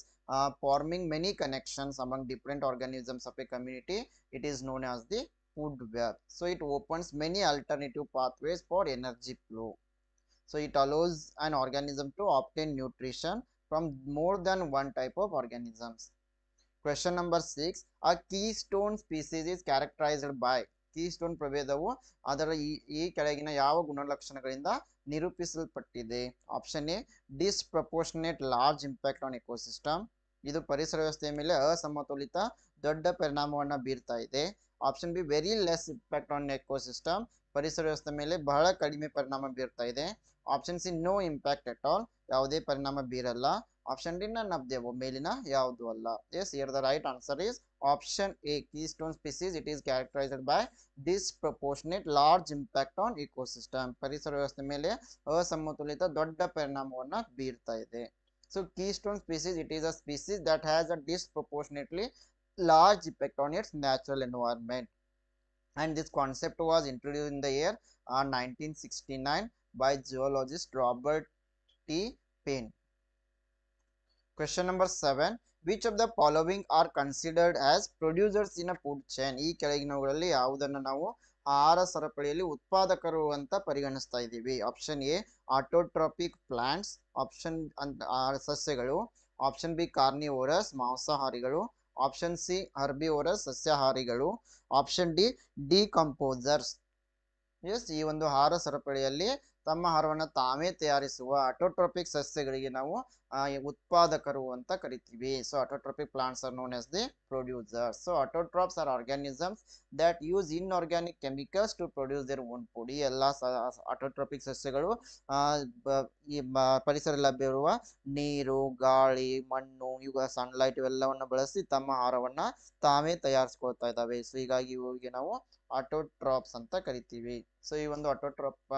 forming many connections among different organisms of a community. It is known as the food web. So it opens many alternative pathways for energy flow. So it allows an organism to obtain nutrition from more than one type of organisms. Question number 6, a keystone species is characterized by. Keystone ಪ್ರಭೇದವು ಅದರ ಈ ಕೆಳಗಿನ ಯಾವ ಗುಣಲಕ್ಷಣಗಳಿಂದ ನಿರೂಪಿಸಲ್ಪಟ್ಟಿದೆ? Option A disproportionate large impact on ecosystem. ಇದು ಪರಿಸರ ವ್ಯವಸ್ಥೆಯ ಮೇಲೆ ಅಸಮತೋಲಿತ ದೊಡ್ಡ ಪರಿಣಾಮವನ್ನು ಬೀರ್ತಾ ಇದೆ. Option B very less impact on ecosystem. ಪರಿಸರ ವ್ಯವಸ್ಥೆ ಮೇಲೆ ಬಹಳ ಕಡಿಮೆ ಪರಿಣಾಮ ಬೀರ್ತಾ ಇದೆ. Option C no impact at all, ಯಾವುದೇ ಪರಿಣಾಮ ಬೀರಲ್ಲ. Option D none of the above, ಮೇಲಿನ ಯಾವುದು ಅಲ್ಲ. Yes, here the right answer is option A keystone species. It is characterized by disproportionate large impact on ecosystem. ಪರಿಸರ ವ್ಯವಸ್ಥೆ ಮೇಲೆ ಅಸಮತೋಲಿತ ದೊಡ್ಡ ಪರಿಣಾಮವನ್ನ ಬೀರ್ತಾ ಇದೆ. So keystone species it is a species that has a disproportionately large effect on its natural environment, and this concept was introduced in the year 1969 by geologist Robert T. Payne. Question number 7, which of the following are considered as producers in a food chain? ಈ ಕೆಳಗಿನವುಗಳಲ್ಲಿ ಯಾವುದನ್ನು ನಾವು ಆಹಾರ ಸರಪಳಿಯಲ್ಲಿ ಉತ್ಪಾದಕರು ಅಂತ ಪರಿಗಣಿಸ್ತಾ ಇದ್ದೀವಿ? Option A autotrophic plants, option ಸಸ್ಯಗಳು, ಆಪ್ಷನ್ ಬಿ ಕಾರ್ನಿವೋರಸ್ ಮಾಂಸಾಹಾರಿಗಳು, ಆಪ್ಷನ್ ಸಿ ಹರ್ಬಿವೋರಸ್ ಸಸ್ಯಾಹಾರಿಗಳು, ಆಪ್ಷನ್ ಡಿ ಡಿಕಂಪೋಸರ್ಸ್. ಎಸ್, ಈ ಒಂದು ಆಹಾರ ಸರಪಳಿಯಲ್ಲಿ ತಮ್ಮ ಆಹಾರವನ್ನು ತಾವೇ ತಯಾರಿಸುವ ಆಟೋಟ್ರೋಪಿಕ್ ಸಸ್ಯಗಳಿಗೆ ನಾವು ಉತ್ಪಾದಕರು ಅಂತ ಕರಿತೀವಿ. So autotrophic plants are known as the producers. So autotrophs are organisms that use inorganic chemicals to produce their own food. ಈ ಎಲ್ಲ ಆಟೋಟ್ರೋಪಿಕ್ ಸಸ್ಯಗಳು ಪರಿಸರ ಲಭ್ಯವಿರುವ ನೀರು, ಗಾಳಿ, ಮಣ್ಣು, ಇವುಗಳ ಸನ್ಲೈಟ್ ಇವೆಲ್ಲವನ್ನು ಬಳಸಿ ತಮ್ಮ ಆಹಾರವನ್ನ ತಾವೇ ತಯಾರಿಸ್ಕೊಳ್ತಾ ಇದ್ದಾವೆ. ಸೊ ಹೀಗಾಗಿ ಇವುಗಳಿಗೆ ನಾವು ಆಟೋಟ್ರಾಪ್ಸ್ ಅಂತ ಕರಿತೀವಿ. ಸೊ ಈ ಒಂದು ಆಟೋಟ್ರಾಪ್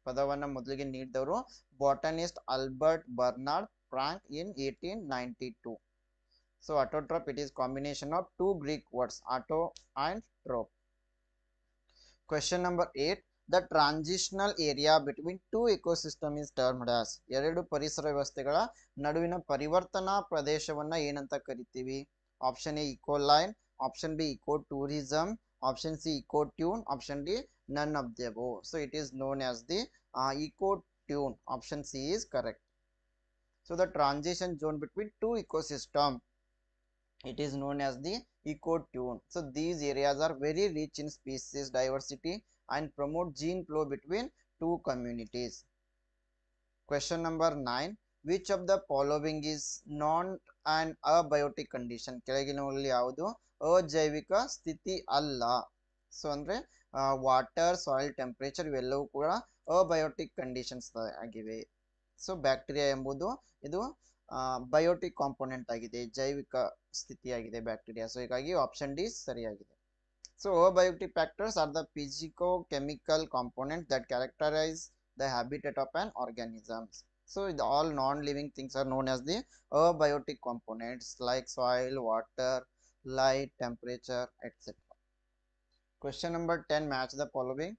ಪದವನ್ನ ಮೊದಲಿಗೆ ನೀಡಿದವರು botanist Albert Bernard Frank in 1892. So autotroph, it is combination of two Greek words, auto and trop. Question number 8. The transitional area between two ecosystem is termed as. ಎರಡು ಪರಿಸರ ವ್ಯವಸ್ಥೆಗಳ ನಡುವಿನ ಪರಿವರ್ತನಾ ಪ್ರದೇಶವನ್ನ ಏನಂತ ಕರಿತೀವಿ? Option A ecocline, option B eco tourism, option C ecotone, option D none of the above. So it is known as the eco tune. Option C is correct. So the transition zone between two ecosystem, it is known as the ecotune. So these areas are very rich in species diversity and promote gene flow between two communities. Question number 9. Which of the following is non an abiotic condition? ಕೆಳಗಿನವುಗಳಲ್ಲಿ ಯಾವುದು ಅಜೈವಿಕ ಸ್ಥಿತಿ ಅಲ್ಲ? So ಅಂದ್ರೆ water, soil, temperature ಇವೆಲ್ಲವೂ ಕೂಡ abiotic conditions ಆಗಿವೆ. So bacteria ಎಂಬುದು ಇದು ಬಯೋಟಿಕ್ ಕಾಂಪೋನೆಂಟ್ ಆಗಿದೆ, ಜೈವಿಕ ಸ್ಥಿತಿಯಾಗಿದೆ ಬ್ಯಾಕ್ಟೀರಿಯಾ. ಸೊ ಹೀಗಾಗಿ ಆಪ್ಷನ್ ಡಿ ಸರಿಯಾಗಿದೆ. So abiotic factors are the physico chemical component that characterise the habitat of on organisms. So all non-living things are known as the abiotic components like soil, water, light, temperature, etc. Question number 10. Match the following.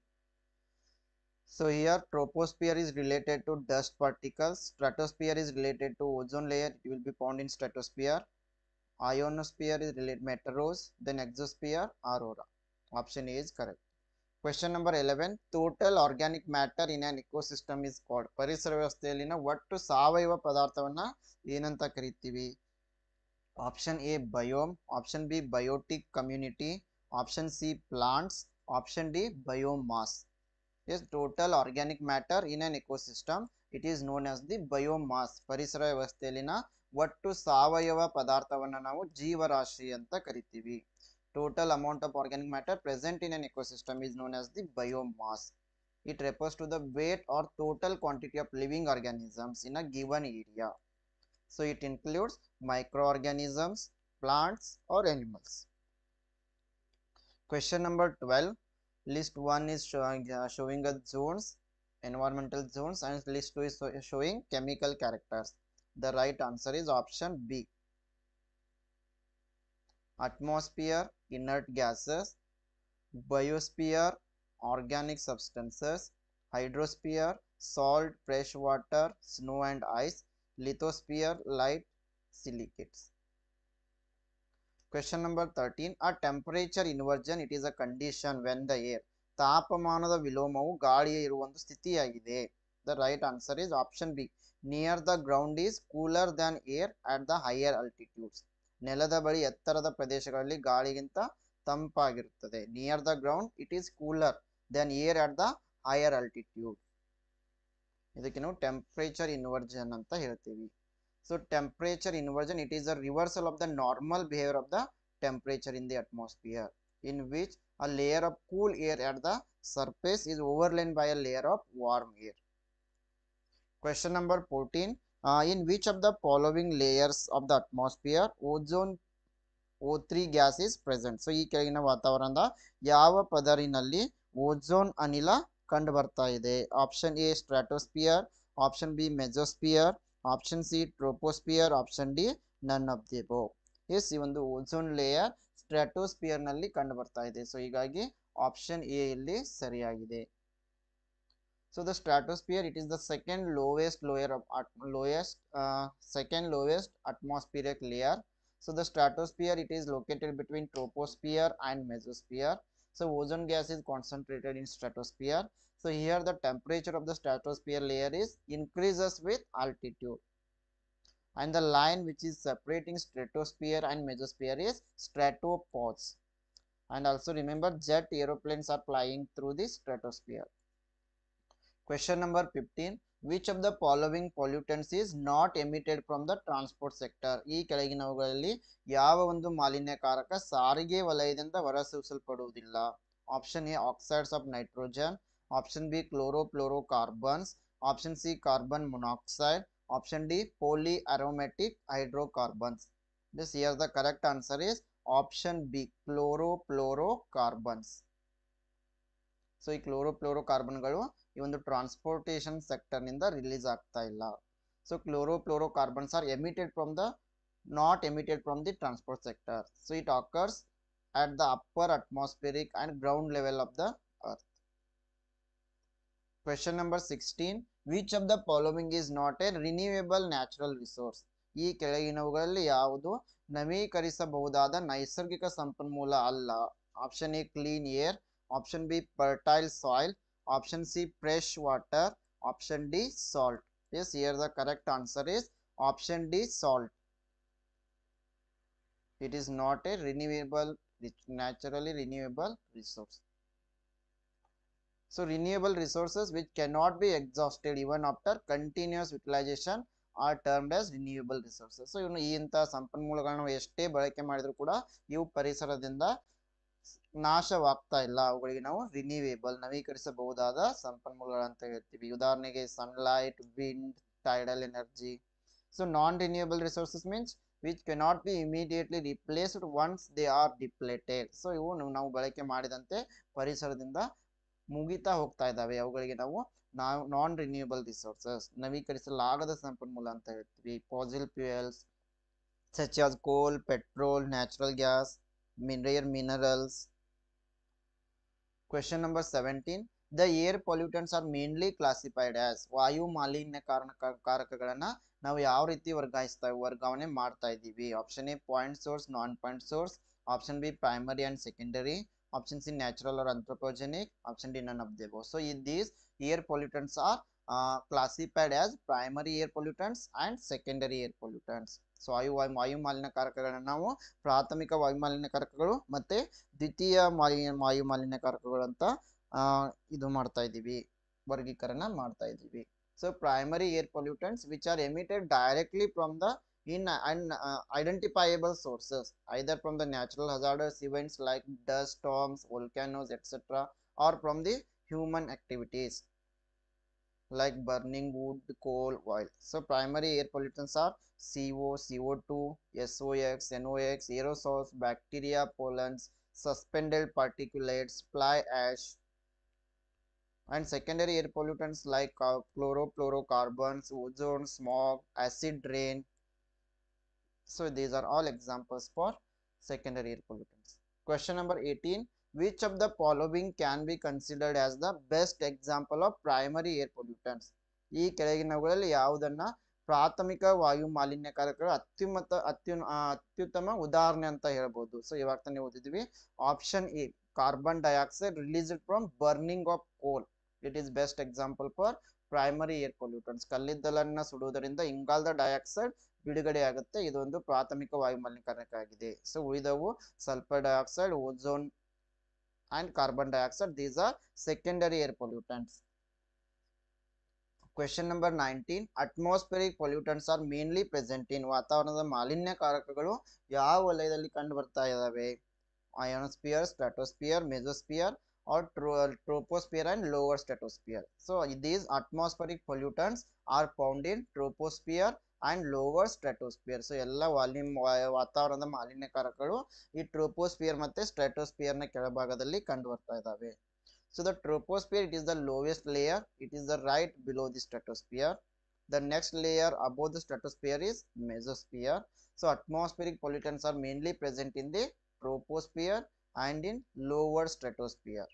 So here troposphere is related to dust particles, stratosphere is related to ozone layer, it will be found in stratosphere, ionosphere is related meteors, then exosphere, aurora. Option A is correct. Question number 11. Total organic matter in an ecosystem is called. ಪರಿಸರ ವ್ಯವಸ್ಥೆಯಲ್ಲಿನ ಒಟ್ಟು ಸಾವಯವ ಪದಾರ್ಥವನ್ನ ಏನಂತ ಕರಿತೀವಿ? Option A biome, option B biotic community, option C plants, option D biomass. Yes, total organic matter in an ecosystem, it is known as the biomass. ಪರಿಸರ ವ್ಯವಸ್ಥೆಯಲ್ಲಿನ ಒಟ್ಟು ಸಾವಯವ ಪದಾರ್ಥವನ್ನ ನಾವು ಜೀವರಾಶಿ ಅಂತ ಕರಿತೀವಿ. Total amount of organic matter present in an ecosystem is known as the biomass. It refers to the weight or total quantity of living organisms in a given area. So it includes microorganisms, plants or animals. Question number 12. List 1 is showing us zones, environmental zones, and list 2 is showing chemical characters. The right answer is option B. Atmosphere, inert gases; biosphere, organic substances; hydrosphere, salt, fresh water, snow and ice; lithosphere, light, silicates. Question number 13. A temperature inversion, it is a condition when the air, ತಾಪಮಾನದ ವಿಲೋಮವು ಗಾಳಿಯ ಇರುವ ಒಂದು ಸ್ಥಿತಿಯಾಗಿದೆ. The right answer is option B. Near the ground is cooler than air at the higher altitudes. ನೆಲದ ಬಳಿ ಎತ್ತರದ ಪ್ರದೇಶಗಳಲ್ಲಿ ಗಾಳಿಗಿಂತ ತಂಪಾಗಿರುತ್ತದೆ. Near the ground it is cooler than air at the higher altitude. ಇದಕ್ಕೆ ನಾವು ಟೆಂಪರೇಚರ್ ಇನ್ವರ್ಜನ್ ಅಂತ ಹೇಳ್ತೀವಿ. So temperature inversion, it is a reversal of the normal behaviour of the temperature in the atmosphere, in which a layer of cool air at the surface is overlain by a layer of warm air. Question number 14. In which of the following layers of the atmosphere ozone O3 gas is present? So ಈ ಕೆಳಗಿನ ವಾತಾವರಣದ ಯಾವ ಪದರಿನಲ್ಲಿ ozone ಅನಿಲ ಕಂಡು ಬರ್ತಾ ಇದೆ? Option A stratosphere, option B mesosphere, option C troposphere, option D none of the above. Yes, ಈ ಒಂದು ಓಝೋನ್ ಲೇಯರ್ ಸ್ಟ್ರಾಟೋಸ್ಪಿಯರ್ ನಲ್ಲಿ ಕಂಡು ಬರ್ತಾ ಇದೆ. ಸೊ ಹೀಗಾಗಿ ಆಪ್ಷನ್ ಎ ಇಲ್ಲಿ ಸರಿಯಾಗಿದೆ. So the stratosphere, it is the second lowest atmospheric layer. So the stratosphere, it is located between troposphere and mesosphere. So ozone gas is concentrated in stratosphere. So here the temperature of the stratosphere layer is increases with altitude, and the line which is separating stratosphere and mesosphere is stratopause. And also remember, jet aeroplanes are flying through the stratosphere. Question number 15. Which of the following pollutants is not emitted from the transport sector? ಈ ಕೆಳಗಿನವುಗಳಲ್ಲಿ ಯಾವ ಒಂದು ಮಾಲಿನ್ಯಕಾರಕ ಸಾರಿಗೆ ವಲಯದಿಂದ ಹೊರಸೂಸಲ್ಪಡುವುದಿಲ್ಲ? Option A oxides of nitrogen, option B chlorofluorocarbons, option C carbon monoxide, option D poly aromatic hydrocarbons. This here the correct answer is option B, chlorofluorocarbons. So ಈ ಕ್ಲೋರೋಫ್ಲೋರೋಕಾರ್ಬನ್ಗಳು ಈ ಒಂದು ಟ್ರಾನ್ಸ್ಪೋರ್ಟೇಷನ್ ಸೆಕ್ಟರ್ ನಿಂದ ರಿಲೀಸ್ ಆಗ್ತಾ ಇಲ್ಲ. So chlorofluorocarbons are emitted from the not emitted from the transport sector. So it occurs at the upper atmospheric and ground level of the earth. Question number 16. Which of the following is not a renewable natural resource? ಈ ಕೆಳಗಿನವುಗಳಲ್ಲಿ ಯಾವುದು ನವೀಕರಿಸಬಹುದಾದ ನೈಸರ್ಗಿಕ ಸಂಪನ್ಮೂಲ ಅಲ್ಲ? Option A clean air, option B fertile soil, option C fresh water, option D salt. Yes, here the correct answer is option D salt. It is not a renewable, naturally renewable resource. So renewable resources which cannot be exhausted even after continuous utilization are termed as renewable resources. So ಇವನು ಈ ಇಂಥ ಸಂಪನ್ಮೂಲಗಳನ್ನು ಎಷ್ಟೇ ಬಳಕೆ ಮಾಡಿದ್ರು ಕೂಡ ಇವು ಪರಿಸರದಿಂದ ನಾಶವಾಗ್ತಾ ಇಲ್ಲ. ಅವುಗಳಿಗೆ ನಾವು ರಿನ್ಯೂವೇಬಲ್, ನವೀಕರಿಸಬಹುದಾದ ಸಂಪನ್ಮೂಲಗಳು ಅಂತ ಹೇಳ್ತೀವಿ. ಉದಾಹರಣೆಗೆ sunlight, wind, tidal energy. So non renewable resources means which cannot be immediately replaced once they are depleted. So ಇವು ನಾವು ಬಳಕೆ ಮಾಡಿದಂತೆ ಪರಿಸರದಿಂದ ಮುಗಿತಾ ಹೋಗ್ತಾ ಇದ್ದಾವೆ. ಅವುಗಳಿಗೆ ನಾವು ನಾನ್ ರಿನ್ಯೂಯಬಲ್ ರಿಸೋರ್ಸಸ್, ನವೀಕರಿಸಲಾಗದ ಸಂಪನ್ಮೂಲ ಅಂತ ಹೇಳ್ತೀವಿ. Fossil fuels such as coal, petrol, natural gas, rare minerals. Question number 17. The air pollutants are mainly classified as. ವಾಯು ಮಾಲಿನ್ಯ ಕಾರಕಗಳನ್ನ ನಾವು ಯಾವ ರೀತಿ ವರ್ಗಾವಣೆ ಮಾಡ್ತಾ ಇದ್ದೀವಿ? Option A point source, non point source, option B primary and secondary, option C natural or anthropogenic, option D none of the above. So in these air pollutants are classified as primary air pollutants and secondary air pollutants. So ವಾಯು ಮಾಲಿನ್ಯಕಾರಕಗಳನ್ನ ನಾವು ಪ್ರಾಥಮಿಕ ವಾಯು ಮಾಲಿನ್ಯಕಾರಕಗಳು ಮತ್ತೆ ದ್ವಿತೀಯ ವಾಯು ಮಾಲಿನ್ಯಕಾರಕಗಳು ಅಂತ ಇದು ಮಾಡ್ತಾ ಇದ್ದೀವಿ, ವರ್ಗೀಕರಣ ಮಾಡ್ತಾ ಇದ್ದೀವಿ. So primary air pollutants which are emitted directly from the identifiable sources, either from the natural hazardous events like dust storms, volcanoes, etc., or from the human activities like burning wood, coal, oil. So primary air pollutants are CO, CO2, SOx, NOx, aerosols, bacteria, pollens, suspended particulates, fly ash. And secondary air pollutants like chlorofluorocarbons, ozone, smog, acid rain. So these are all examples for secondary air pollutants. Question number 18. Which of the following can be considered as the best example of primary air pollutants? ಈ ಕೆಳಗಿನವುಗಳಲ್ಲಿ ಯಾವುದನ್ನ ಪ್ರಾಥಮಿಕ ವಾಯು ಮಾಲಿನ್ಯಕಾರಕಗಳ ಅತ್ಯುತ್ತಮ ಉದಾಹರಣೆ ಅಂತ ಹೇಳ್ಬೋದು. So ಇವಾಗ ತಾನೇ ಓದಿದ್ವಿ. Option A carbon dioxide released from burning of coal. It is best example for primary air pollutants. ಕಲ್ಲಿದ್ದಲನ್ನ ಸುಡುವುದರಿಂದ ಇಂಗಾಲದ ಡೈಆಕ್ಸೈಡ್ ಬಿಡುಗಡೆ ಆಗುತ್ತೆ. ಇದೊಂದು ಪ್ರಾಥಮಿಕ ವಾಯು ಮಾಲಿನ್ಯಕಾರಕ ಆಗಿದೆ. ಸೊ ಉಳಿದವು sulphur dioxide, ozone and carbon dioxide, these are secondary air pollutants. Question number 19. Atmospheric pollutants are mainly present in. ವಾತಾವರಣದ ಮಾಲಿನ್ಯಕಾರಕಗಳು ಯಾವ ವಲಯದಲ್ಲಿ ಕಂಡು ಬರ್ತಾ ಇದ್ದಾವೆ? ionosphere, stratosphere, mesosphere, or troposphere and lower stratosphere. So these atmospheric pollutants are found in troposphere and lower stratosphere. So ಎಲ್ಲ ವಾತಾವರಣದ ಮಾಲಿನ್ಯಕಾರಕಗಳು ಈ troposphere ಮತ್ತೆ ಸ್ಟ್ರಾಟೋಸ್ಫಿಯರ್ ನ ಕೆಳಭಾಗದಲ್ಲಿ ಕಂಡು ಬರ್ತಾ ಇದ್ದಾವೆ. So the troposphere, it is the lowest layer, it is the right below the stratosphere. The next layer above the stratosphere is mesosphere. So atmospheric pollutants are mainly present in the troposphere and in lower stratosphere.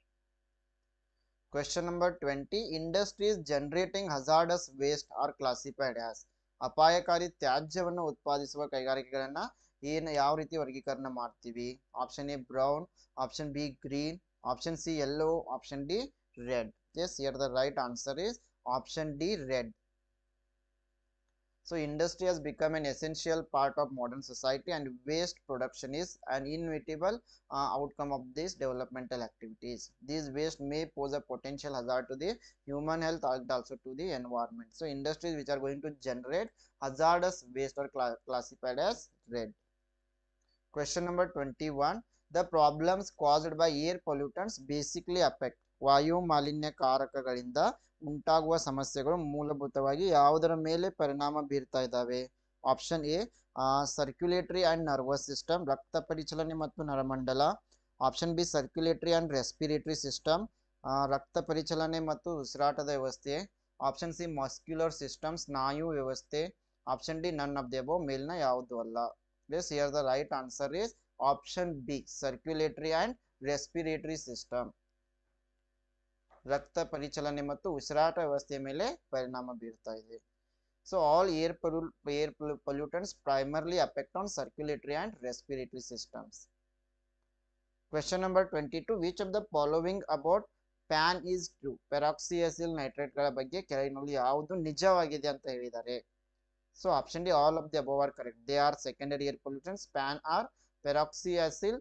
Question number 20. Industries generating hazardous waste are classified as. ಅಪಾಯಕಾರಿ ತ್ಯಾಜ್ಯವನ್ನು ಉತ್ಪಾದಿಸುವ ಕೈಗಾರಿಕೆಗಳನ್ನ ಯಾವ ರೀತಿ ವರ್ಗೀಕರಣ ಮಾಡ್ತೀವಿ? Option A brown, option B green, option C yellow, option D red. Yes, here the right answer is option D red. So industry has become an essential part of modern society, and waste production is an inevitable outcome of these developmental activities. These waste may pose a potential hazard to the human health and also to the environment. So industries which are going to generate hazardous waste are classified as red. Question number 21. The problems caused by air pollutants basically affect ವಾಯು ಮಾಲಿನ್ಯಕಾರಕಗಳಿಂದ ಉಂಟಾಗುವ ಸಮಸ್ಯೆಗಳು ಮೂಲಭೂತವಾಗಿ ಯಾವುದರ ಮೇಲೆ ಪರಿಣಾಮ ಬೀರ್ತಾ ಇದ್ದಾವೆ? Option A circulatory and nervous system, ರಕ್ತ ಪರಿಚಲನೆ ಮತ್ತು ನರಮಂಡಲ. Option B circulatory and respiratory system, ರಕ್ತ ಪರಿಚಲನೆ ಮತ್ತು ಉಸಿರಾಟದ ವ್ಯವಸ್ಥೆ. ಆಪ್ಷನ್ ಸಿ ಮಸ್ಕ್ಯುಲರ್ ಸಿಸ್ಟಮ್, ಸ್ನಾಯು ವ್ಯವಸ್ಥೆ. Option D none of the above, ಮೇಲಿನ ಯಾವುದು ಅಲ್ಲ. Yes, here the right answer is option B, circulatory and respiratory system. ರಕ್ತ ಪರಿಚಲನೆ ಮತ್ತು ಉಸಿರಾಟ ವ್ಯವಸ್ಥೆಯ ಮೇಲೆ ಪರಿಣಾಮ ಬೀರ್ತಾ ಇದೆ. So all air pollutants primarily affect on circulatory and respiratory systems. Question number 22. Which of the following about pan is true? Peroxyacyl nitrate ಗಳ ಬಗ್ಗೆ ಕೆಳಗಿನಲ್ಲಿ ಯಾವುದು ನಿಜವಾಗಿದೆ ಅಂತ ಹೇಳಿದ್ದಾರೆ? So option D, all of the above are correct. They are secondary air pollutants. Pan are peroxyacyl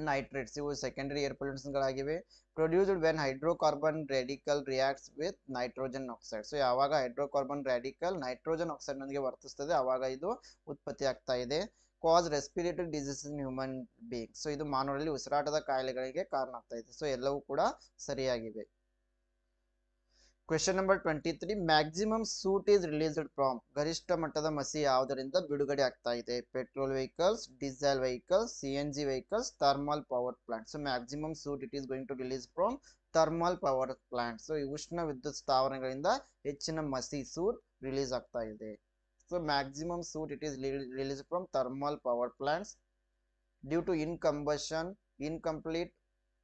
nitrates. ಇವು secondary air pollutants ಗಳಾಗಿವೆ. Produced when hydrocarbon radical reacts with nitrogen oxide. So ಯಾವಾಗ hydrocarbon radical nitrogen oxide ನೊಂದಿಗೆ ವರ್ತಿಸುತ್ತದೆ ಆವಾಗ ಇದು ಉತ್ಪತ್ತಿ ಆಗ್ತಾ ಇದೆ. Cause respiratory diseases in human beings. So ಇದು ಮಾನವರಲ್ಲಿ ಉಸಿರಾಟದ ಕಾಯಿಲೆಗಳಿಗೆ ಕಾರಣ ಆಗ್ತಾ ಇದೆ. So ಎಲ್ಲವೂ ಕೂಡ ಸರಿಯಾಗಿವೆ. Question number 23. Maximum soot is released from. ಗರಿಷ್ಠ ಮಟ್ಟದ ಮಸಿ ಯಾವುದರಿಂದ ಬಿಡುಗಡೆ ಆಗ್ತಾ ಇದೆ? Petrol vehicles, diesel vehicles, CNG vehicles, thermal power plants. So maximum soot it is going to release from thermal power plants. So ಈ ಉಷ್ಣ ವಿದ್ಯುತ್ ಸ್ಥಾವರಗಳಿಂದ ಹೆಚ್ಚಿನ ಮಸಿ soot release ಆಗ್ತಾ ಇದೆ. So maximum soot it is released from thermal power plants due to incomplete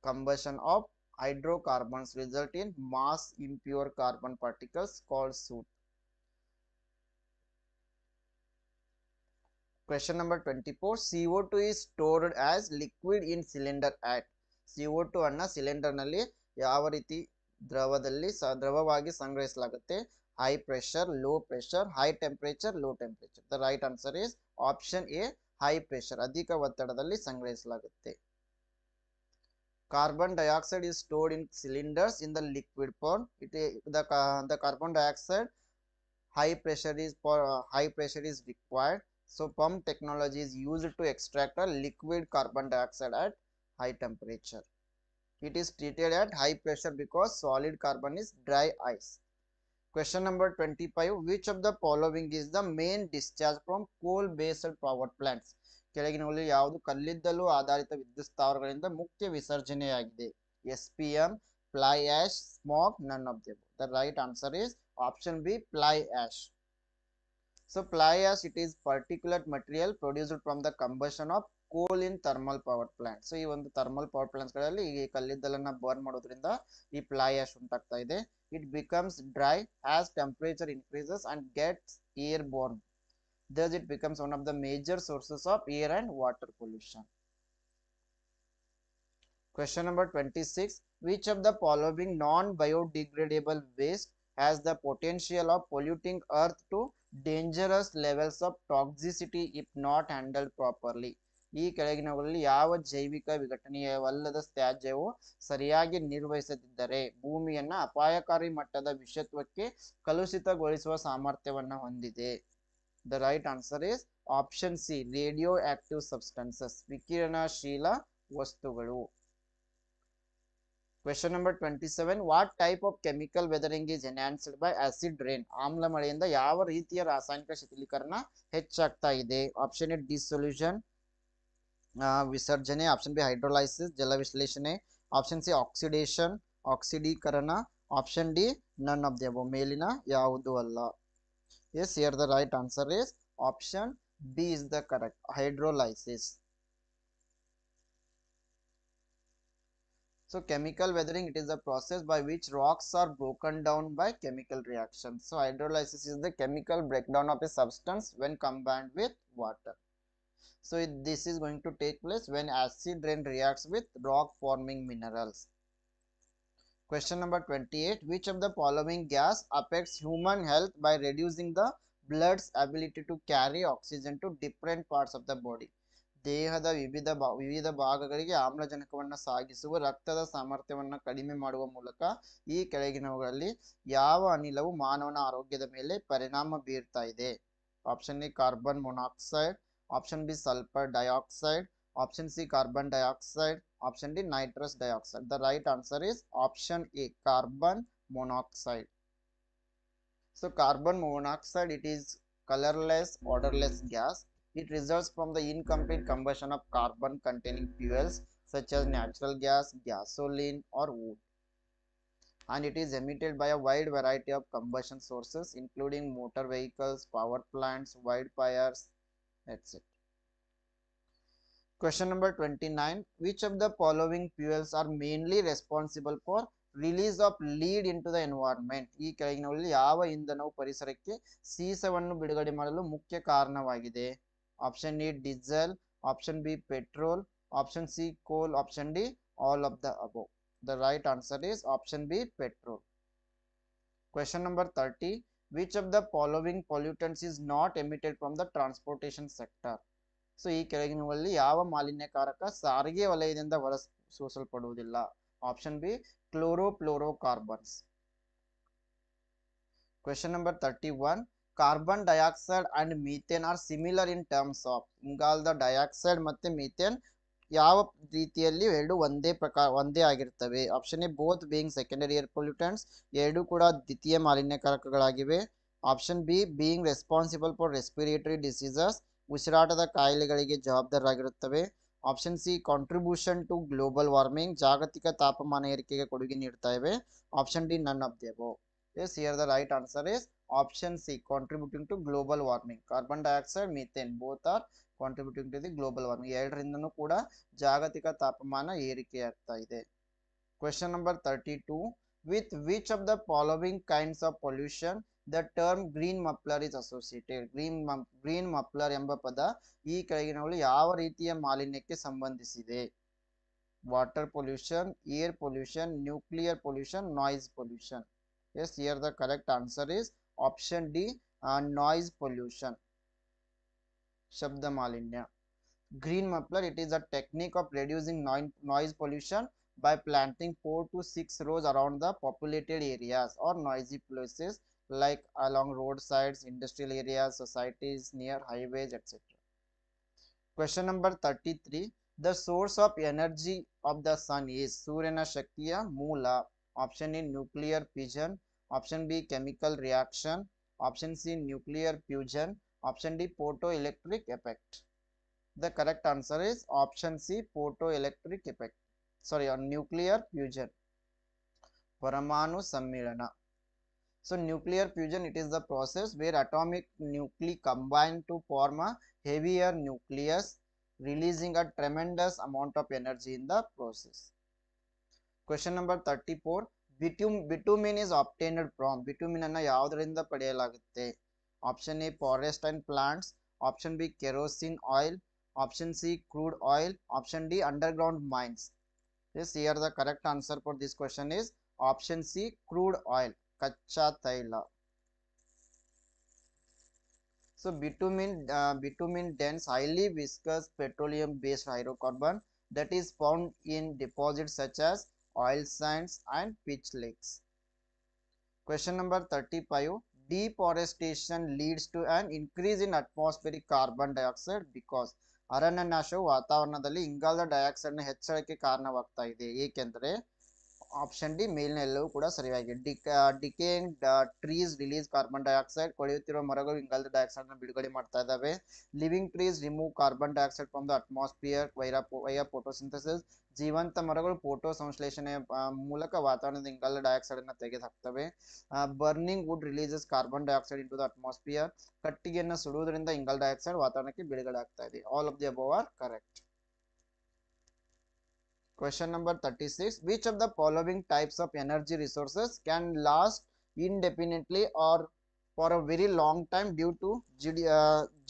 combustion of hydrocarbons result in mass impure carbon particles called soot. Question number 24. CO2 is stored as liquid in cylinder at. CO2 ಅನ್ನ cylinder ನಲ್ಲಿ ಯಾವ ರೀತಿ ದ್ರವವಾಗಿ ಸಂಗ್ರಹಿಸಲಾಗುತ್ತೆ? High pressure, low pressure, high temperature, low temperature. The right answer is option A, high pressure. ಅಧಿಕ ಒತ್ತಡದಲ್ಲಿ ಸಂಗ್ರಹಿಸಲಾಗುತ್ತೆ. Carbon dioxide is stored in cylinders in the liquid form. The carbon dioxide high pressure is required. So pump technology is used to extract a liquid carbon dioxide at high temperature. It is treated at high pressure because solid carbon is dry ice. Question number 25. Which of the following is the main discharge from coal based power plants? ಕೆಳಗಿನವುಗಳಲ್ಲಿ ಯಾವುದು ಕಲ್ಲಿದ್ದಲು ಆಧಾರಿತ ವಿದ್ಯುತ್ ಸ್ಥಾವರಗಳಿಂದ ಮುಖ್ಯ ವಿಸರ್ಜನೆಯಾಗಿದೆ? SPM, fly ash, smoke, none of them. The right answer is option B, fly ash. So fly ash it is particulate material produced from the combustion of coal in thermal power plants. So ಈ ಒಂದು thermal power plants ಗಳಲ್ಲಿ ಈ ಕಲ್ಲಿದ್ದಲನ್ನ burn ಮಾಡೋದ್ರಿಂದ ಈ fly ash ಉಂಟಾಗ್ತಾ ಇದೆ. It becomes dry as temperature increases and gets airborne. Thus it becomes one of the major sources of air and water pollution. Question number 26. Which of the following non-biodegradable waste has the potential of polluting earth to dangerous levels of toxicity if not handled properly? ಈ ಕೆಳಗಿನವುಗಳಲ್ಲಿ ಯಾವ ಜೈವಿಕ ವಿಘಟನೀಯವಲ್ಲದ ತ್ಯಾಜ್ಯವು ಸರಿಯಾಗಿ ನಿರ್ವಹಿಸದಿದ್ದರೆ ಭೂಮಿಯನ್ನ ಅಪಾಯಕಾರಿ ಮಟ್ಟದ ವಿಷತ್ವಕ್ಕೆ ಕಲುಷಿತಗೊಳಿಸುವ ಸಾಮರ್ಥ್ಯವನ್ನು ಹೊಂದಿದೆ? The right answer is option C, radioactive substances. ವಿಕಿರಣಶೀಲ ವಸ್ತುಗಳು. Question number 27. What type of chemical weathering is enhanced by acid rain? ಆಮ್ಲ ಮಳೆಯಿಂದ ಯಾವ ರೀತಿಯ ರಾಸಾಯನಿಕ ಶಿಥಿಲೀಕರಣ ಹೆಚ್ಚಾಗ್ತಾ ಇದೆ? ಆಪ್ಷನ್ ಎ ಡಿಸೊಲ್ಯೂಷನ್ ವಿಸರ್ಜನೆ, ಆಪ್ಷನ್ ಬಿ ಹೈಡ್ರೋಲೈಸಿಸ್ ಜಲ ವಿಶ್ಲೇಷಣೆ, ಆಪ್ಷನ್ ಸಿ ಆಕ್ಸಿಡೇಷನ್ ಆಕ್ಸಿಡೀಕರಣ, option D none of the above, ಮೇಲಿನ ಯಾವುದು ಅಲ್ಲ. Yes, here the right answer is option B is the correct, hydrolysis. So chemical weathering it is a process by which rocks are broken down by chemical reactions. So hydrolysis is the chemical breakdown of a substance when combined with water. So this is going to take place when acid rain reacts with rock forming minerals. Question number 28. Which of the following gas affects human health by reducing the blood's ability to carry oxygen to different parts of the body. ದೇಹದ ವಿವಿಧ ಭಾಗಗಳಿಗೆ ಆಮ್ಲಜನಕವನ್ನು ಸಾಗಿಸುವ ರಕ್ತದ ಸಾಮರ್ಥ್ಯವನ್ನು ಕಡಿಮೆ ಮಾಡುವ ಮೂಲಕ ಈ ಕೆಳಗಿನವುಗಳಲ್ಲಿ ಯಾವ ಅನಿಲವು ಮಾನವನ ಆರೋಗ್ಯದ ಮೇಲೆ ಪರಿಣಾಮ ಬೀರ್ತಾ ಇದೆ? Option A carbon monoxide, option B sulphur dioxide, option C carbon dioxide, option D nitrous dioxide. The right answer is option A, carbon monoxide. So carbon monoxide, it is colorless, odorless gas. It results from the incomplete combustion of carbon containing fuels such as natural gas, gasoline or wood, and it is emitted by a wide variety of combustion sources including motor vehicles, power plants, wildfires, etc. Question number 29. Which of the following fuels are mainly responsible for release of lead into the environment? ಈ ಕೆಳಗಿನವುಗಳಲ್ಲಿ ಯಾವ ಇಂಧನವು ಪರಿಸರಕ್ಕೆ ಸೀಸವನ್ನು ಬಿಡುಗಡೆ ಮಾಡಲು ಮುಖ್ಯ ಕಾರಣವಾಗಿದೆ? Option A diesel, option B petrol, option C coal, option D all of the above. The right answer is option B, petrol. Question number 30. Which of the following pollutants is not emitted from the transportation sector? So ಈ ಕೆಳಗಿನವುಗಳಲ್ಲಿ ಯಾವ ಮಾಲಿನ್ಯಕಾರಕ ಸಾರಿಗೆ ವಲಯದಿಂದ ಹೊರಸೂಸಲ್ಪಡುವುದಿಲ್ಲ? Option B chlorofluorocarbons. Question number 31. Carbon dioxide and methane are similar in terms of. ಇಂಗಾಲದ dioxide ಮತ್ತೆ methane ಯಾವ ರೀತಿಯಲ್ಲಿ ಎರಡು ಒಂದೇ ಆಗಿರ್ತವೆ? Option A both being secondary air pollutants, ಎರಡು ಕೂಡ ದ್ವಿತೀಯ ಮಾಲಿನ್ಯಕಾರಕಗಳಾಗಿವೆ. Option B being responsible for respiratory diseases, ಉಸಿರಾಟದ ಕಾಯಿಲೆಗಳಿಗೆ ಜವಾಬ್ದಾರರಾಗಿರುತ್ತವೆ. Option C contribution to global warming, ಜಾಗತಿಕ ತಾಪಮಾನ ಏರಿಕೆಗೆ ಕೊಡುಗೆ ನೀಡ್ತಾ ಇವೆ. Option D none of the above. Yes, here the right answer is option C, contributing to global warming. Carbon dioxide, methane, both are contributing to the global warming. ಎರಡರಿಂದನೂ ಕೂಡ ಜಾಗತಿಕ ತಾಪಮಾನ ಏರಿಕೆಯಾಗ್ತಾ ಇದೆ. Question number 32. With which of the following kinds of pollution the term green muffler is associated? Green muffler ಎಂಬ ಪದ ಈ ಕೆಳಗಿನವುಗಳು ಯಾವ ರೀತಿಯ ಮಾಲಿನ್ಯಕ್ಕೆ ಸಂಬಂಧಿಸಿದೆ? Water pollution, air pollution, nuclear pollution, noise pollution. Yes, here the correct answer is option D, noise pollution. Shabda malinya. Green muffler, it is a technique of reducing noise pollution by planting 4 to 6 rows around the populated areas or noisy places like along roadsides, industrial areas, societies, near highways, etc. Question number 33. The source of energy of the sun is Suryana Shaktiya Moola. Option A nuclear fission, option B chemical reaction, option C nuclear fusion, option D photoelectric effect. The correct answer is option C, photoelectric effect. Sorry, on nuclear fusion. Paramanu Sammilana. So nuclear fusion, it is the process where atomic nuclei combine to form a heavier nucleus, releasing a tremendous amount of energy in the process. Question number 34. Bitumen is obtained from. Bitumen ಅನ್ನು ಯಾವುದರಿಂದ ಪಡೆಯಲಾಗುತ್ತೆ? Option A forest and plants, option B kerosene oil, option C crude oil, option D underground mines. Yes, here the correct answer for this question is option C, crude oil, ಕಚ್ಚಾ ತೈಲ. So bitumen dense highly viscous petroleum based hydrocarbon that is found in deposits such as oil sands and pitch lakes. Question number 35. Deforestation leads to an increase in atmospheric carbon dioxide because ಅರಣ್ಯನಾಶವು ವಾತಾವರಣದಲ್ಲಿ ಇಂಗಾಲದ dioxide ನ ಹೆಚ್ಚಳಕ್ಕೆ ಕಾರಣವಾಗ್ತಾ ಇದೆ. ಏಕೆಂದರೆ option D ಮೇಲಿನ ಎಲ್ಲವೂ ಕೂಡ ಸರಿಯಾಗಿ. Decaying trees release carbon dioxide, ಕೊಳೆಯುತ್ತಿರುವ ಮರಗಳು ಇಂಗಾಲದ ಡೈಆಕ್ಸೈಡ್ ನ ಬಿಡುಗಡೆ ಮಾಡ್ತಾ ಇದ್ದಾವೆ. Living trees remove carbon dioxide from the atmosphere via photosynthesis, ಜೀವಂತ ಮರಗಳು ಫೋಟೋ ಸಂಶ್ಲೇಷಣೆಯ ಮೂಲಕ ವಾತಾವರಣದ ಇಂಗಾಲದ ಡೈಆಕ್ಸೈಡ್ ಅನ್ನು ತೆಗೆದುಹಾಕ್ತವೆ. Burning wood releases carbon dioxide into the atmosphere, ಕಟ್ಟಿಗೆಯನ್ನು ಸುಡುವುದರಿಂದ ಇಂಗಾಲದ ಡೈಆಕ್ಸೈಡ್ ವಾತಾವರಣಕ್ಕೆ ಬಿಡುಗಡೆ ಆಗ್ತಾ ಇದೆ. All of the above are correct. Question number 36. Which of the following types of energy resources can last indefinitely or for a very long time due to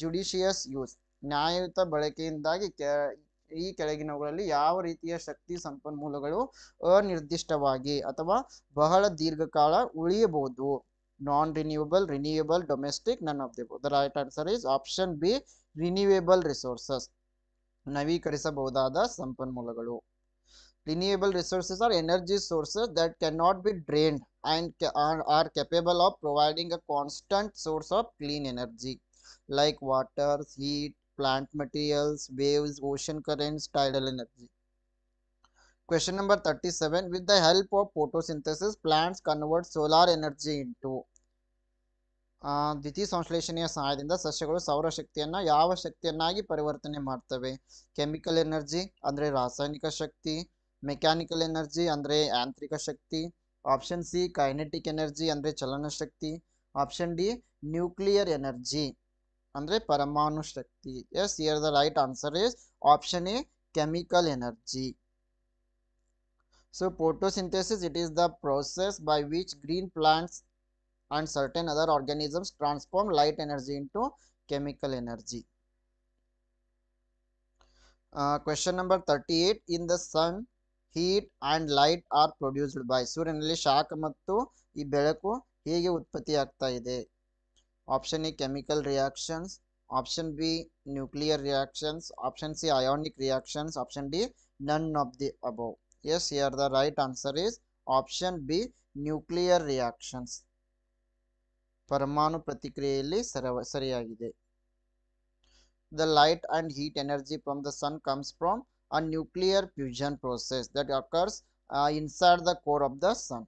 judicious use? ನ್ಯಾಯಯುತ ಬಳಕೆಯಿಂದಾಗಿ ಈ ಕೆಳಗಿನವುಗಳಲ್ಲಿ ಯಾವ ರೀತಿಯ ಶಕ್ತಿ ಸಂಪನ್ಮೂಲಗಳು ಅನಿರ್ದಿಷ್ಟವಾಗಿ ಅಥವಾ ಬಹಳ ದೀರ್ಘಕಾಲ ಉಳಿಯಬಹುದು? Non-renewable, renewable, domestic, none of the above. The right answer is option B, renewable resources. ನವೀಕರಿಸಬಹುದಾದ ಸಂಪನ್ಮೂಲಗಳು. Renewable resources are energy sources that cannot be drained and are capable of providing a constant source of clean energy like water, heat, plant materials, waves, ocean currents, tidal energy. Question number 37. With the help of photosynthesis, plants convert solar energy into ದ್ವಿತೀಯ ಸಂಶ್ಲೇಷಣೆಯ ಸಹಾಯದಿಂದ ಸಸ್ಯಗಳು ಸೌರಶಕ್ತಿಯನ್ನು ಯಾವ ಶಕ್ತಿಯನ್ನಾಗಿ ಪರಿವರ್ತನೆ ಮಾಡ್ತವೆ? Chemical energy ಅಂದರೆ ರಾಸಾಯನಿಕ ಶಕ್ತಿ, mechanical energy ಅಂದರೆ ಯಾಂತ್ರಿಕ ಶಕ್ತಿ, ಆಪ್ಷನ್ ಸಿ ಕೈನೆಟಿಕ್ ಎನರ್ಜಿ ಅಂದರೆ ಚಲನ ಶಕ್ತಿ, ಆಪ್ಷನ್ ಡಿ ನ್ಯೂಕ್ಲಿಯರ್ ಎನರ್ಜಿ ಅಂದರೆ ಪರಮಾಣು ಶಕ್ತಿ. Yes, here the right answer is option A chemical energy. So photosynthesis, it is the process by which green plants and certain other organisms transform light energy into chemical energy. Question number 38. In the sun, heat and light are produced by. ಸೂರ್ಯನಲ್ಲಿ ಶಾಖ ಮತ್ತು ಈ ಬೆಳಕು ಹೇಗೆ ಉತ್ಪತ್ತಿಯಾಗ್ತಾ ಇದೆ? Option A chemical reactions, option B nuclear reactions, option C ionic reactions, option D none of the above. Yes, here the right answer is option B, nuclear reactions. ಪರಮಾಣು ಪ್ರತಿಕ್ರಿಯೆಯಲ್ಲಿ ಸರಿಯಾಗಿದೆ. The light and heat energy from the sun comes from a nuclear fusion process that occurs inside the core of the sun.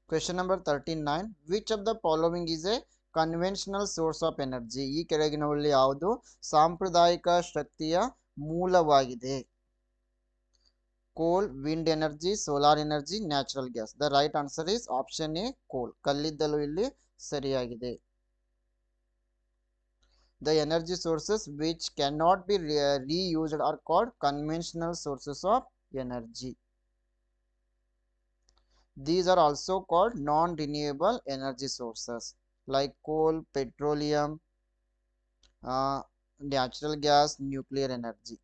Question number 39. Which of the following is a conventional source of energy? ಈ ಕೆಳಗಿನವುಗಳಲ್ಲಿ ಯಾವುದು ಸಾಂಪ್ರದಾಯಿಕ ಶಕ್ತಿಯ ಮೂಲವಾಗಿದೆ? Coal, wind energy, solar energy, natural gas. The right answer is option A, coal. ಕಲ್ಲಿದ್ದಲು ಇಲ್ಲಿ ಸರಿಯಾಗಿದೆ. The energy sources which cannot be reused are called conventional sources of energy. These are also called non-renewable energy sources like coal, petroleum, natural gas, nuclear energy.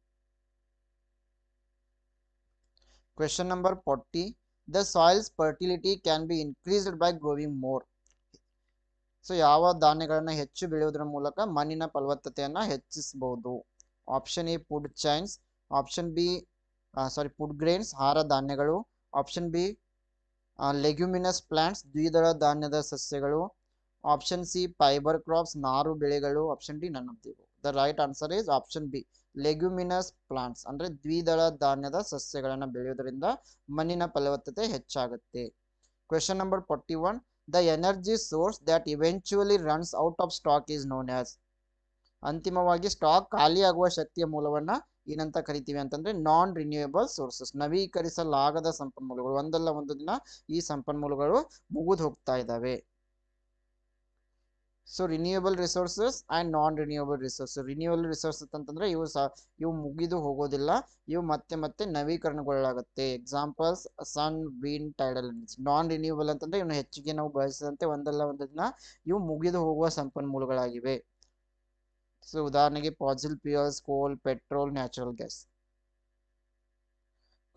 Question number 40. The soil's fertility can be increased by growing more. So ಯಾವ ಧಾನ್ಯಗಳನ್ನು ಹೆಚ್ಚು ಬೆಳೆಯುವುದರ ಮೂಲಕ ಮಣ್ಣಿನ ಫಲವತ್ತತೆಯನ್ನು ಹೆಚ್ಚಿಸಬಹುದು? Option A food chains, option B food grains ಆಹಾರ ಧಾನ್ಯಗಳು, ಆಪ್ಷನ್ ಬಿ ಲೆಗ್ಯುಮಿನಸ್ ಪ್ಲಾಂಟ್ಸ್ ದ್ವಿದಳ ಧಾನ್ಯದ ಸಸ್ಯಗಳು, ಆಪ್ಷನ್ ಸಿ ಫೈಬರ್ ಕ್ರಾಪ್ಸ್ ನಾರು ಬೆಳೆಗಳು, option D none of the above. The right answer is option B leguminous plants ಅಂದರೆ ದ್ವಿದಳ ಧಾನ್ಯದ ಸಸ್ಯಗಳನ್ನು ಬೆಳೆಯುವುದರಿಂದ ಮಣ್ಣಿನ ಫಲವತ್ತತೆ ಹೆಚ್ಚಾಗುತ್ತೆ. Question number 41. The energy source that eventually runs out of stock is known as. ಅಂತಿಮವಾಗಿ ಸ್ಟಾಕ್ ಖಾಲಿಯಾಗುವ ಶಕ್ತಿಯ ಮೂಲವನ್ನ ಏನಂತ ಕರಿತೀವಿ ಅಂತಂದ್ರೆ ನಾನ್ ರಿನ್ಯೂಯಬಲ್ ಸೋರ್ಸಸ್, ನವೀಕರಿಸಲಾಗದ ಸಂಪನ್ಮೂಲಗಳು. ಒಂದಲ್ಲ ಒಂದು ದಿನ ಈ ಸಂಪನ್ಮೂಲಗಳು ಮುಗಿದು ಹೋಗ್ತಾ ಇದ್ದಾವೆ. So renewable resources and non renewable resources. Renewable resources ಅಂತಂದ್ರೆ ಇವು ಮುಗಿದು ಹೋಗೋದಿಲ್ಲ, ಇವು ಮತ್ತೆ ಮತ್ತೆ ನವೀಕರಣಗೊಳ್ಳಾಗುತ್ತೆ. ಎಕ್ಸಾಂಪಲ್ಸ್ ಸನ್, ವಿಂಡ್, ಟೈಡಲ್ ಎನರ್ಜಿ. ನಾನ್ ರಿನ್ಯೂಯಬಲ್ ಅಂತಂದ್ರೆ ಇವನ್ನ ಹೆಚ್ಚಿಗೆ ನಾವು ಬಳಸಿದಂತೆ ಒಂದಲ್ಲ ಒಂದು ದಿನ ಇವು ಮುಗಿದು ಹೋಗುವ ಸಂಪನ್ಮೂಲಗಳಾಗಿವೆ. ಸೊ ಉದಾಹರಣೆಗೆ fossil fuels, coal, petrol, natural gas.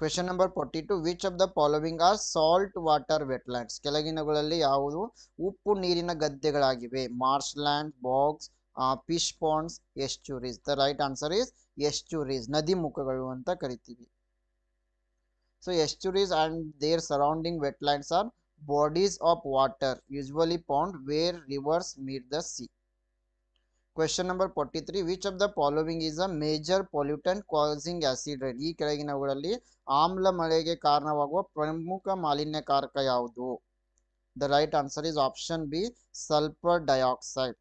Question number 42. Which of the following are salt water wetlands? ಕೆಳಗಿನಗಳಲ್ಲಿ ಯಾವುದು ಉಪ್ಪು ನೀರಿನ ಗದ್ದೆಗಳಾಗಿವೆ? Marsh land, bogs, fish ponds, estuaries. The right answer is estuaries, ನದಿ ಮುಖಗಳು ಅಂತ ಕರಿತೀವಿ. So estuaries and their surrounding wetlands are bodies of water usually found where rivers meet the sea. Question number 43. Which of the following is a major pollutant causing acid rain? ಈ ಕೆಳಗಿನವುಗಳಲ್ಲಿ ಆಮ್ಲ ಮಳೆಗೆ ಕಾರಣವಾಗುವ ಪ್ರಮುಖ ಮಾಲಿನ್ಯಕಾರಕ ಯಾವುದು? The right answer is option B, sulfur dioxide.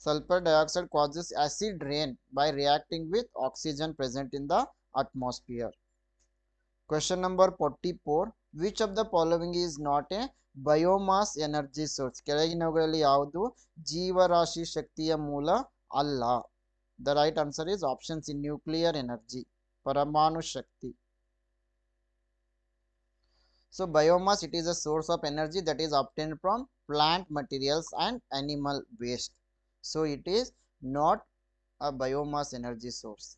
Sulfur dioxide causes acid rain by reacting with oxygen present in the atmosphere. Question number 44. Which of the following is not a biomass energy source? ಕೆಳಗಿನವುಗಳಲ್ಲಿ ಯಾವುದು ಜೀವರಾಶಿ ಶಕ್ತಿಯ ಮೂಲ ಅಲ್ಲ? The right answer is option C nuclear energy, ಪರಮಾಣು ಶಕ್ತಿ. So biomass, it is a source of energy that is obtained from plant materials and animal waste. So it is not a biomass energy source.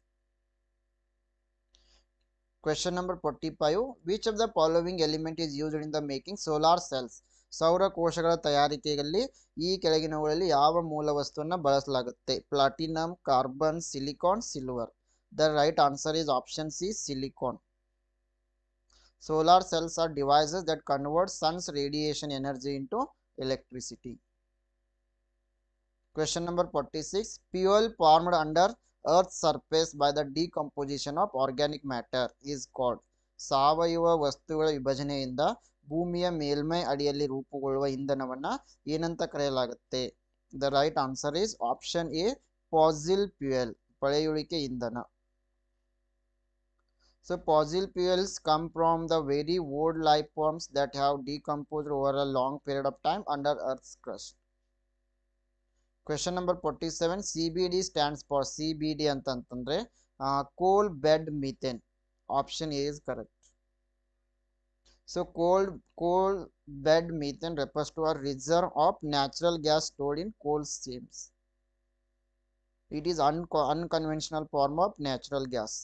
Question number 45. Which of the following element is used in the making solar cells? ಸೌರ ಕೋಶಗಳ ತಯಾರಿಕೆಯಲ್ಲಿ ಈ ಕೆಳಗಿನವುಗಳಲ್ಲಿ ಯಾವ ಮೂಲ ವಸ್ತುವನ್ನು ಬಳಸಲಾಗುತ್ತೆ? Platinum, carbon, silicon, silver. The right answer is option C, silicon. Solar cells are devices that convert sun's radiation energy into electricity. Question number 46. Fuel formed under earth's surface by the decomposition of organic matter is called. ಸಾವಯವ ವಸ್ತುಗಳ ವಿಭಜನೆಯಿಂದ ಭೂಮಿಯ ಮೇಲ್ಮೈ ಅಡಿಯಲ್ಲಿ ರೂಪುಗೊಳ್ಳುವ ಇಂಧನವನ್ನು ಏನಂತ ಕರೆಯಲಾಗುತ್ತೆ? The right answer is option A, fossil fuel, ಪಳೆಯುಳಿಕೆ ಇಂಧನ. So fossil fuels come from the very old life forms that have decomposed over a long period of time under Earth's crust. Question number 47. CBD stands for CBD ಅಂತಂದ್ರೆ coal bed methane. Option A is correct. So coal bed methane refers to a reserve of natural gas stored in coal seams. It is unconventional form of natural gas.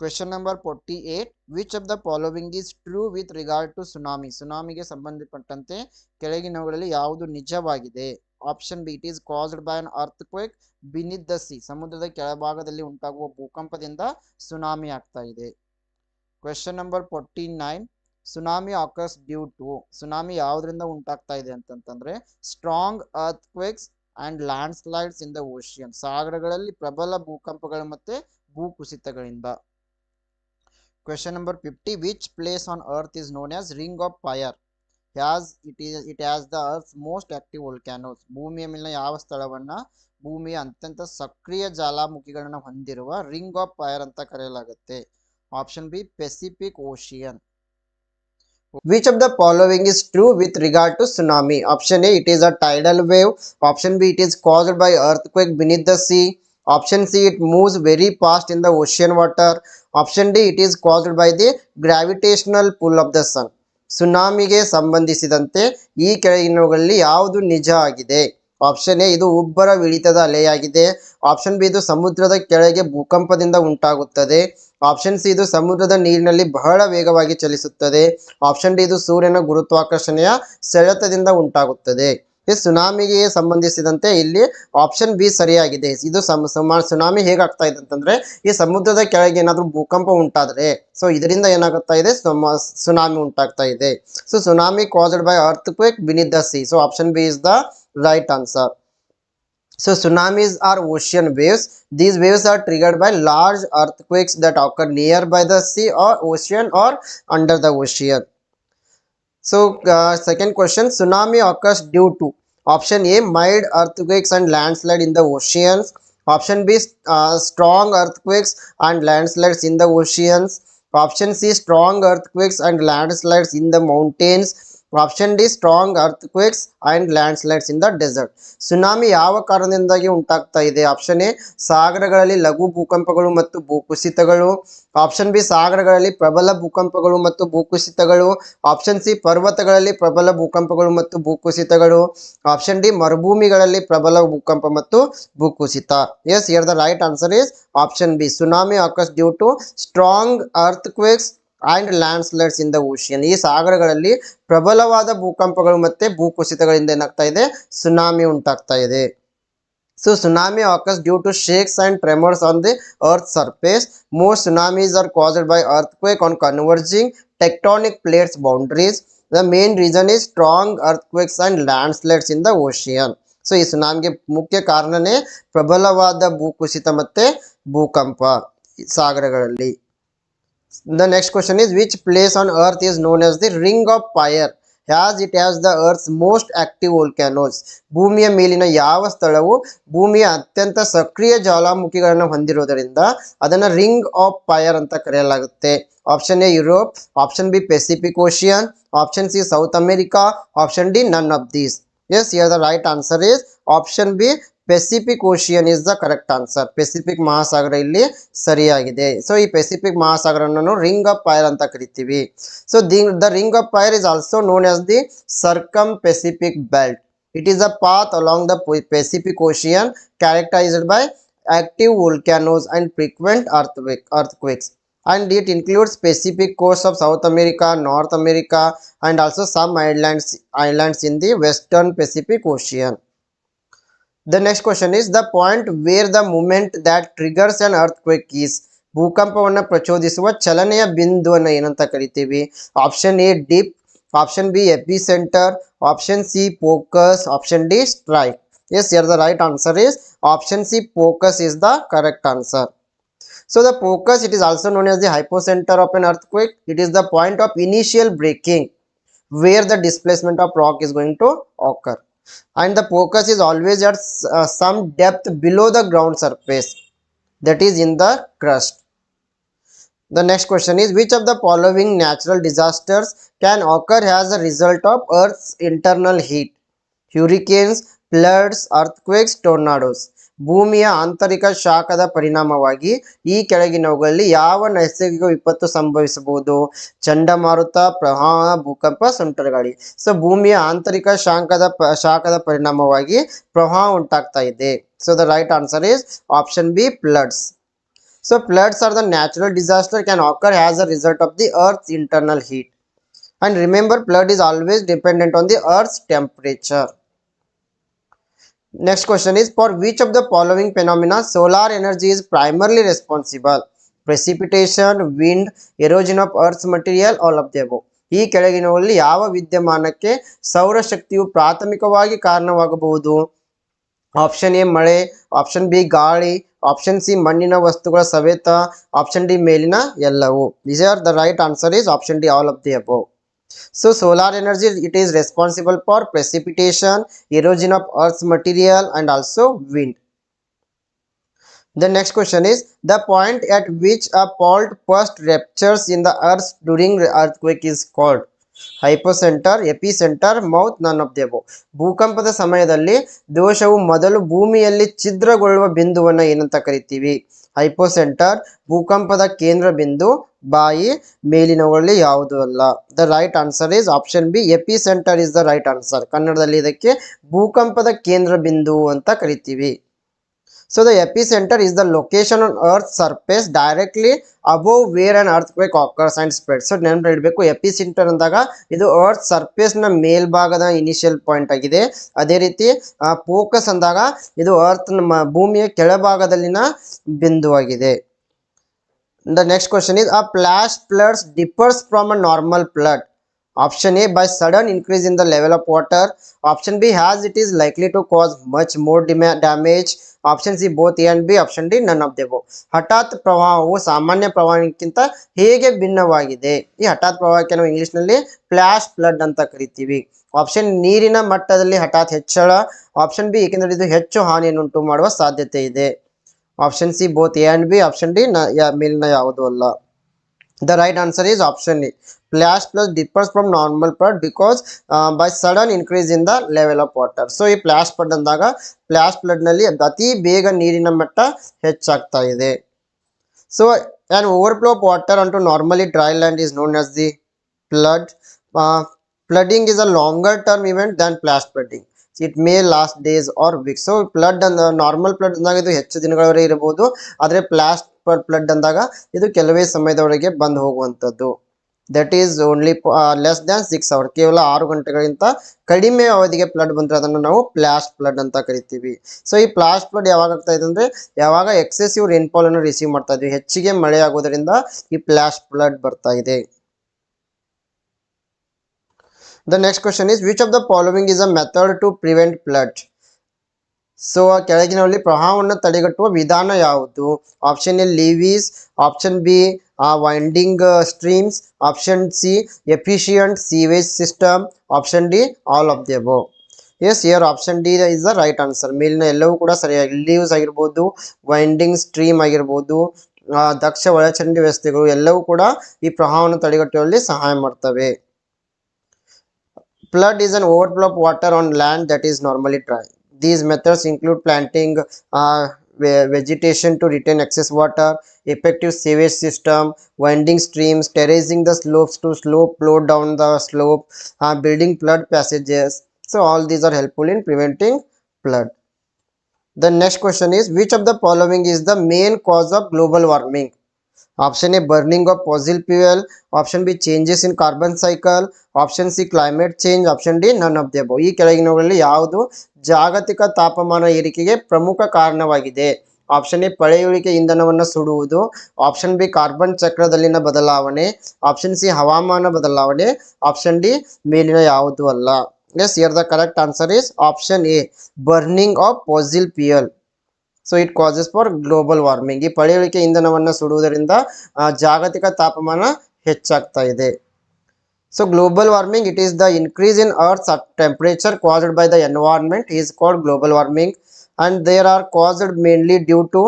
Question number 48. Which of the following is true with regard to tsunami? ಸುನಾಮಿಗೆ ಸಂಬಂಧಪಟ್ಟಂತೆ ಕೆಳಗಿನವುಗಳಲ್ಲಿ ಯಾವುದು ನಿಜವಾಗಿದೆ? Option B, it is caused by an earthquake beneath the sea. ಸಮುದ್ರದ ಕೆಳಭಾಗದಲ್ಲಿ ಉಂಟಾಗುವ ಭೂಕಂಪದಿಂದ tsunami ಆಗ್ತಾ ಇದೆ. Question number 49. Tsunami occurs due to. Tsunami ಯಾವುದರಿಂದ ಉಂಟಾಗ್ತಾ ಇದೆ ಅಂತಂತಂದ್ರೆ strong earthquakes and landslides in the ocean. ಸಾಗರಗಳಲ್ಲಿ ಪ್ರಬಲ ಭೂಕಂಪಗಳು ಮತ್ತೆ ಭೂಕುಸಿತಗಳಿಂದ. Question number 50. Which place on earth is known as ring of fire? It has the earth's most active volcanoes. ಭೂಮಿಯ ಮೇಲಿನ ಯಾವ ಸ್ಥಳವನ್ನ ಭೂಮಿಯ ಅತ್ಯಂತ ಸಕ್ರಿಯ ಜ್ವಾಲಾಮುಖಿಗಳನ್ನು ಹೊಂದಿರುವ ರಿಂಗ್ ಆಫ್ ಫೈರ್ ಅಂತ ಕರೆಯಲಾಗುತ್ತೆ? Option B, Pacific ocean. Which of the following is true with regard to tsunami? Option A, it is a tidal wave. Option B, it is caused by earthquake beneath the sea. Option C, it moves very fast in the ocean water. Option D, it is caused by the gravitational pull of the sun. ಸುನಾಮಿಗೆ ಸಂಬಂಧಿಸಿದಂತೆ ಈ ಕೆಳಗಿನವುಗಳಲ್ಲಿ ಯಾವುದು ನಿಜ ಆಗಿದೆ? Option A, ಇದು ಉಬ್ಬರ ಇಳಿತದ ಅಲೆಯಾಗಿದೆ. Option B, ಇದು ಸಮುದ್ರದ ಕೆಳಗೆ ಭೂಕಂಪದಿಂದ ಉಂಟಾಗುತ್ತದೆ. ಆಪ್ಷನ್ ಸಿ, ಇದು ಸಮುದ್ರದ ನೀರಿನಲ್ಲಿ ಬಹಳ ವೇಗವಾಗಿ ಚಲಿಸುತ್ತದೆ. ಆಪ್ಷನ್ ಡಿ, ಇದು ಸೂರ್ಯನ ಗುರುತ್ವಾಕರ್ಷಣೆಯ ಸೆಳೆತದಿಂದ ಉಂಟಾಗುತ್ತದೆ. ಸುನಾಮಿಗೆ ಸಂಬಂಧಿಸಿದಂತೆ ಇಲ್ಲಿ ಆಪ್ಷನ್ ಬಿ ಸರಿಯಾಗಿದೆ. ಇದು ಸುನಾಮಿ ಹೇಗಾಗ್ತಾ ಇದೆ ಅಂತಂದ್ರೆ ಈ ಸಮುದ್ರದ ಕೆಳಗೆ ಏನಾದ್ರೂ ಭೂಕಂಪ ಉಂಟಾದ್ರೆ ಸೊ ಇದರಿಂದ ಏನಾಗ್ತಾ ಇದೆ, ಸುನಾಮಿ ಉಂಟಾಗ್ತಾ ಇದೆ. So tsunami caused by earthquake beneath the C. So option B is the right answer. So tsunamis are ocean waves. These waves are triggered by large earthquakes that occur nearby the sea or ocean or under the ocean. So second question, tsunami occurs due to. Option A, mild earthquakes and landslide in the oceans. Option B, strong earthquakes and landslides in the oceans. Option C, strong earthquakes and landslides in the mountains. Option D, strong earthquakes and landslides in the desert. Tsunami ಯಾವ ಕಾರಣದಿಂದಾಗಿ ಉಂಟಾಗ್ತಾ ಇದೆ? Option A, ಸಾಗರಗಳಲ್ಲಿ ಲಘು ಭೂಕಂಪಗಳು ಮತ್ತು ಭೂಕುಸಿತಗಳು. Option B, ಸಾಗರಗಳಲ್ಲಿ ಪ್ರಬಲ ಭೂಕಂಪಗಳು ಮತ್ತು ಭೂಕುಸಿತಗಳು. Option C, ಪರ್ವತಗಳಲ್ಲಿ ಪ್ರಬಲ ಭೂಕಂಪಗಳು ಮತ್ತು ಭೂಕುಸಿತಗಳು. Option D, ಮರುಭೂಮಿಗಳಲ್ಲಿ ಪ್ರಬಲ ಭೂಕಂಪ ಮತ್ತು ಭೂಕುಸಿತ. Yes, here the right answer is option B, tsunami occurs due to strong earthquakes and landslides in the ocean. ಈ ಸಾಗರಗಳಲ್ಲಿ ಪ್ರಬಲವಾದ ಭೂಕಂಪಗಳು ಮತ್ತೆ ಭೂಕುಸಿತಗಳಿಂದ ಏನಾಗ್ತಾ ಇದೆ, ಸುನಾಮಿ ಉಂಟಾಗ್ತಾ ಇದೆ. So tsunami occurs due to shakes and tremors on the earth's surface. Most tsunamis are caused by earthquake on converging tectonic plates boundaries. The main reason is strong earthquakes and landslides in the ocean. So ಈ ಸುನಾಮಿಗೆ ಮುಖ್ಯ ಕಾರಣನೇ ಪ್ರಬಲವಾದ ಭೂಕುಸಿತ ಮತ್ತೆ ಭೂಕಂಪ ಸಾಗರಗಳಲ್ಲಿ. The next question is, which place on earth is known as the ring of fire as it has the earth's most active volcanoes? ಭೂಮಿಯ ಮೇಲಿನ ಯಾವ ಸ್ಥಳವು ಭೂಮಿಯ ಅತ್ಯಂತ ಸಕ್ರಿಯ ಜ್ವಾಲಾಮುಖಿಗಳನ್ನು ಹೊಂದಿರುವುದರಿಂದ ಅದನ್ನು ರಿಂಗ್ ಆಫ್ ಫೈರ್ ಅಂತ ಕರೆಯಲಾಗುತ್ತೆ? Option A, Europe. Option B, Pacific Ocean. Option C, South America. Option D, none of these. Yes, here the right answer is option B, Pacific Ocean is the correct answer. Pacific ಮಹಾಸಾಗರ ಇಲ್ಲಿ ಸರಿಯಾಗಿದೆ. So ಈ Pacific ಮಹಾಸಾಗರವನ್ನು ring of fire ಅಂತ ಕರಿತೀವಿ. So the ring of fire is also known as the circum Pacific belt. It is a path along the Pacific Ocean characterized by active volcanoes and frequent earthquakes. and it includes Pacific coast of South America, North America, and also some islands in the Western Pacific Ocean. The next question is the point where the moment that triggers an earthquake is. ಭೂಕಂಪವನ್ನು ಪ್ರಚೋದಿಸುವ ಚಲನೆಯ ಬಿಂದುವನ್ನು ಏನಂತ ಕರಿತೀವಿ? Option A dip, option B epicentre, option C focus, option D strike. Yes, here the right answer is option C, focus is the correct answer. So the focus, it is also known as the hypocenter of an earthquake. It is the point of initial breaking where the displacement of rock is going to occur. And the focus is always at some depth below the ground surface, that is in the crust. The next question is which of the following natural disasters can occur as a result of Earth's internal heat? Hurricanes, floods, earthquakes, tornadoes. ಭೂಮಿಯ ಆಂತರಿಕ ಶಾಖದ ಪರಿಣಾಮವಾಗಿ ಈ ಕೆಳಗಿನವುಗಳಲ್ಲಿ ಯಾವ ನೈಸರ್ಗಿಕ ವಿಪತ್ತು ಸಂಭವಿಸಬಹುದು? ಚಂಡಮಾರುತ, ಪ್ರವಾಹ, ಭೂಕಂಪ, ಸುಂಟರಗಾಳಿ. ಸೊ ಭೂಮಿಯ ಆಂತರಿಕ ಶಾಖದ ಪರಿಣಾಮವಾಗಿ ಪ್ರವಾಹ ಉಂಟಾಗ್ತಾ ಇದೆ. So the right answer is option B, floods. So floods are the natural disaster can occur as a result of the earth's internal heat. And remember, flood is always dependent on the earth's temperature. Next question is for which of the following phenomena solar energy is primarily responsible? Precipitation, wind, erosion of earth's material, all of the above. ಈ ಕೆಳಗಿನವುಗಳಲ್ಲಿ ಯಾವ ವಿದ್ಯಮಾನಕ್ಕೆ ಸೌರಶಕ್ತಿಯು ಪ್ರಾಥಮಿಕವಾಗಿ ಕಾರಣವಾಗಬಹುದು? Option A ಮಳೆ, option B ಗಾಳಿ, option C ಮಣ್ಣಿನ ವಸ್ತುಗಳ ಸವೆತ, ಆಪ್ಷನ್ ಡಿ ಮೇಲಿನ ಎಲ್ಲವೂ. These are the right answer is option D, all of the above. So solar energy, it is responsible for precipitation, erosion of earth's material, and also wind. The next question is the point at which a fault first ruptures in the earth during earthquake is called. Hypocentre, epicentre, mouth, none of the above. ಭೂಕಂಪದ ಸಮಯದಲ್ಲಿ ದೋಷವು ಮೊದಲು ಭೂಮಿಯಲ್ಲಿ ಛಿದ್ರಗೊಳ್ಳುವ ಬಿಂದುವನ್ನು ಏನಂತ ಕರಿತೀವಿ? ಹೈಪೋಸೆಂಟರ್, ಭೂಕಂಪದ ಕೇಂದ್ರ ಬಿಂದು, ಬಾಯಿ, ಮೇಲಿನವುಗಳಲ್ಲಿ ಯಾವುದು ಅಲ್ಲ. The right answer is option B, epicentre is the right answer. ಕನ್ನಡದಲ್ಲಿ ಇದಕ್ಕೆ ಭೂಕಂಪದ ಕೇಂದ್ರ ಬಿಂದು ಅಂತ ಕರಿತೀವಿ. So the epicenter is the location on earth's surface directly above where an earthquake occurs and spreads. So ನೆನಪಿಡಬೇಕು, ಎಪಿಸೆಂಟರ್ ಅಂದಾಗ ಇದು ಅರ್ತ್ ಸರ್ಫೇಸ್ ನ ಮೇಲ್ಭಾಗದ ಇನಿಷಿಯಲ್ ಪಾಯಿಂಟ್ ಆಗಿದೆ. ಅದೇ ರೀತಿ ಫೋಕಸ್ ಅಂದಾಗ ಇದು ಅರ್ತ್ ಭೂಮಿಯ ಕೆಳಭಾಗದಲ್ಲಿನ ಬಿಂದುವಾಗಿದೆ. The next question is a flash flood differs from a normal flood. Option A, by sudden increase in the level of water. Option B, as it is likely to cause much more damage. Option C, both A and B. Option D, none of the above. ಹಠಾತ್ ಪ್ರವಾಹವು ಸಾಮಾನ್ಯ ಪ್ರವಾಹಕ್ಕಿಂತ ಹೇಗೆ ಭಿನ್ನವಾಗಿದೆ? ಈ ಹಠಾತ್ ಪ್ರವಾಹಕ್ಕೆ ನಾವು English ನಲ್ಲಿ ಫ್ಲಾಶ್ ಫ್ಲಡ್ ಅಂತ ಕರಿತೀವಿ. ಆಪ್ಷನ್ ನೀರಿನ ಮಟ್ಟದಲ್ಲಿ ಹಠಾತ್ ಹೆಚ್ಚಳ. ಆಪ್ಷನ್ ಬಿ, ಏಕೆಂದರೆ ಇದು ಹೆಚ್ಚು ಹಾನಿಯನ್ನು ಉಂಟು ಮಾಡುವ ಸಾಧ್ಯತೆ ಇದೆ. Option C, both A and B. Option D, ಮೇಲಿನ ಯಾವುದು ಅಲ್ಲ. The right answer is option A. Flash flood differs from normal flood because by sudden increase in the level of water. So ಈ ಫ್ಲಾಶ್ ಫ್ಲಡ್ ಅಂದಾಗ flash flood ನಲ್ಲಿ ಅತಿ ಬೇಗ ನೀರಿನ ಮಟ್ಟ ಹೆಚ್ಚಾಗ್ತಾ ಇದೆ. So an overflow of water onto normally dry land is known as the flood. Flooding is a longer term event than flash flooding. It may last days or weeks. So flood normal flood ಅಂದಾಗ ಇದು ಹೆಚ್ಚು ದಿನಗಳವರೆಗೆ ಇರಬಹುದು. ಆದರೆ flash flood ಅಂದಾಗ ಇದು ಕೆಲವೇ ಸಮಯದವರೆಗೆ ಬಂದು ಹೋಗುವಂಥದ್ದು. That is only less than 6 hours. ಕೇವಲ 6 ಗಂಟೆಗಳಿಂತ ಕಡಿಮೆ ಅವಧಿಗೆ ಫ್ಲಡ್ ಬಂದರೆ ಅದನ್ನು ನಾವು ಫ್ಲಾಶ್ ಫ್ಲಡ್ ಅಂತ ಕರಿತೀವಿ. ಸೊ ಈ ಫ್ಲಾಶ್ ಫ್ಲಡ್ ಯಾವಾಗ ಆಗ್ತಾ ಇದೆ ಅಂದ್ರೆ ಯಾವಾಗ ಎಕ್ಸೆಸಿವ್ ರೈನ್ಫಾಲ್ ಅನ್ನು ರಿಸೀವ್ ಮಾಡ್ತಾ ಇದ್ವಿ, ಹೆಚ್ಚಿಗೆ ಮಳೆ ಆಗೋದ್ರಿಂದ ಈ ಫ್ಲಾಶ್ ಫ್ಲಡ್ ಬರ್ತಾ ಇದೆ. The next question is which of the following is a method to prevent flood? So ಕೆಳಗಿನಲ್ಲಿ ಪ್ರವಾಹವನ್ನು ತಡೆಗಟ್ಟುವ ವಿಧಾನ ಯಾವುದು? Option A levees, option B winding streams, option C efficient sewage system, option D all of the above. Yes, here option D is the right answer. ಮೇಲಿನ ಎಲ್ಲವೂ ಕೂಡ ಸರಿಯಾಗಿ, leaves ಆಗಿರ್ಬೋದು, ವೈಂಡಿಂಗ್ ಸ್ಟ್ರೀಮ್ ಆಗಿರ್ಬೋದು, ದಕ್ಷ ಒಳಚರಂಡಿ ವ್ಯವಸ್ಥೆಗಳು ಎಲ್ಲವೂ ಕೂಡ ಈ ಪ್ರವಾಹವನ್ನು ತಡೆಗಟ್ಟುವಲ್ಲಿ ಸಹಾಯ ಮಾಡ್ತವೆ. Flood is an overflow of water on land that is normally dry. These methods include planting vegetation to retain excess water, effective sewage system, winding streams, terracing the slopes to flow down the slope, building flood passages. So all these are helpful in preventing flood. The next question is which of the following is the main cause of global warming? Option A burning of fossil fuel, option B changes in carbon cycle, option C climate change, option D none of the above. ಈ ಕೆಳಗಿನವುಗಳಲ್ಲಿ ಯಾವುದು ಜಾಗತಿಕ ತಾಪಮಾನ ಏರಿಕೆಗೆ ಪ್ರಮುಖ ಕಾರಣವಾಗಿದೆ? Option A ಪಳೆಯುಳಿಕೆ ಇಂಧನವನ್ನು ಸುಡುವುದು, ಆಪ್ಷನ್ ಬಿ ಕಾರ್ಬನ್ ಚಕ್ರದಲ್ಲಿನ ಬದಲಾವಣೆ, ಆಪ್ಷನ್ ಸಿ ಹವಾಮಾನ ಬದಲಾವಣೆ, ಆಪ್ಷನ್ ಡಿ ಮೇಲಿನ ಯಾವುದು ಅಲ್ಲ. Yes, here the correct answer is option A, burning of fossil fuel. So it causes for global warming. ಈ ಪಳೆಯುಳಿಕೆ ಇಂಧನವನ್ನು ಸುಡುವುದರಿಂದ ಜಾಗತಿಕ ತಾಪಮಾನ ಹೆಚ್ಚಾಗ್ತಾ ಇದೆ. So global warming, it is the increase in earth's temperature caused by the environment is called global warming, and there are caused mainly due to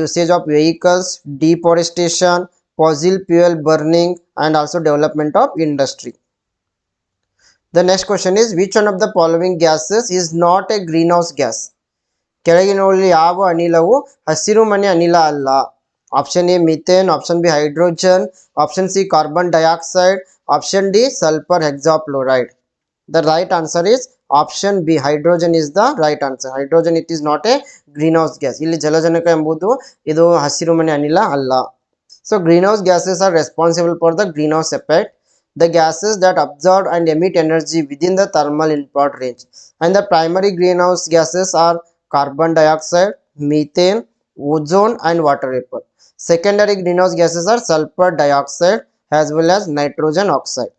usage of vehicles, deforestation, fossil fuel burning, and also development of industry. The next question is, which one of the following gases is not a greenhouse gas? ಕೆಳಗಿನವುಗಳಲ್ಲಿ ಯಾವ ಅನಿಲವು ಹಸಿರು ಮನೆ ಅನಿಲ ಅಲ್ಲ? Option A methane, option B hydrogen, option C carbon dioxide, option D sulphur hexafluoride. The right answer is option B, hydrogen is the right answer. Hydrogen, it is not a greenhouse gas. ಇಲ್ಲಿ ಜಲಜನಕ ಎಂಬುದು ಇದು ಹಸಿರು ಮನೆ ಅನಿಲ ಅಲ್ಲ. So greenhouse gases are responsible for the greenhouse effect, the gases that absorb and emit energy within the thermal infrared range, and the primary greenhouse gases are carbon dioxide, methane, ozone, and water vapor. Secondary greenhouse gases are sulfur dioxide as well as nitrogen oxide.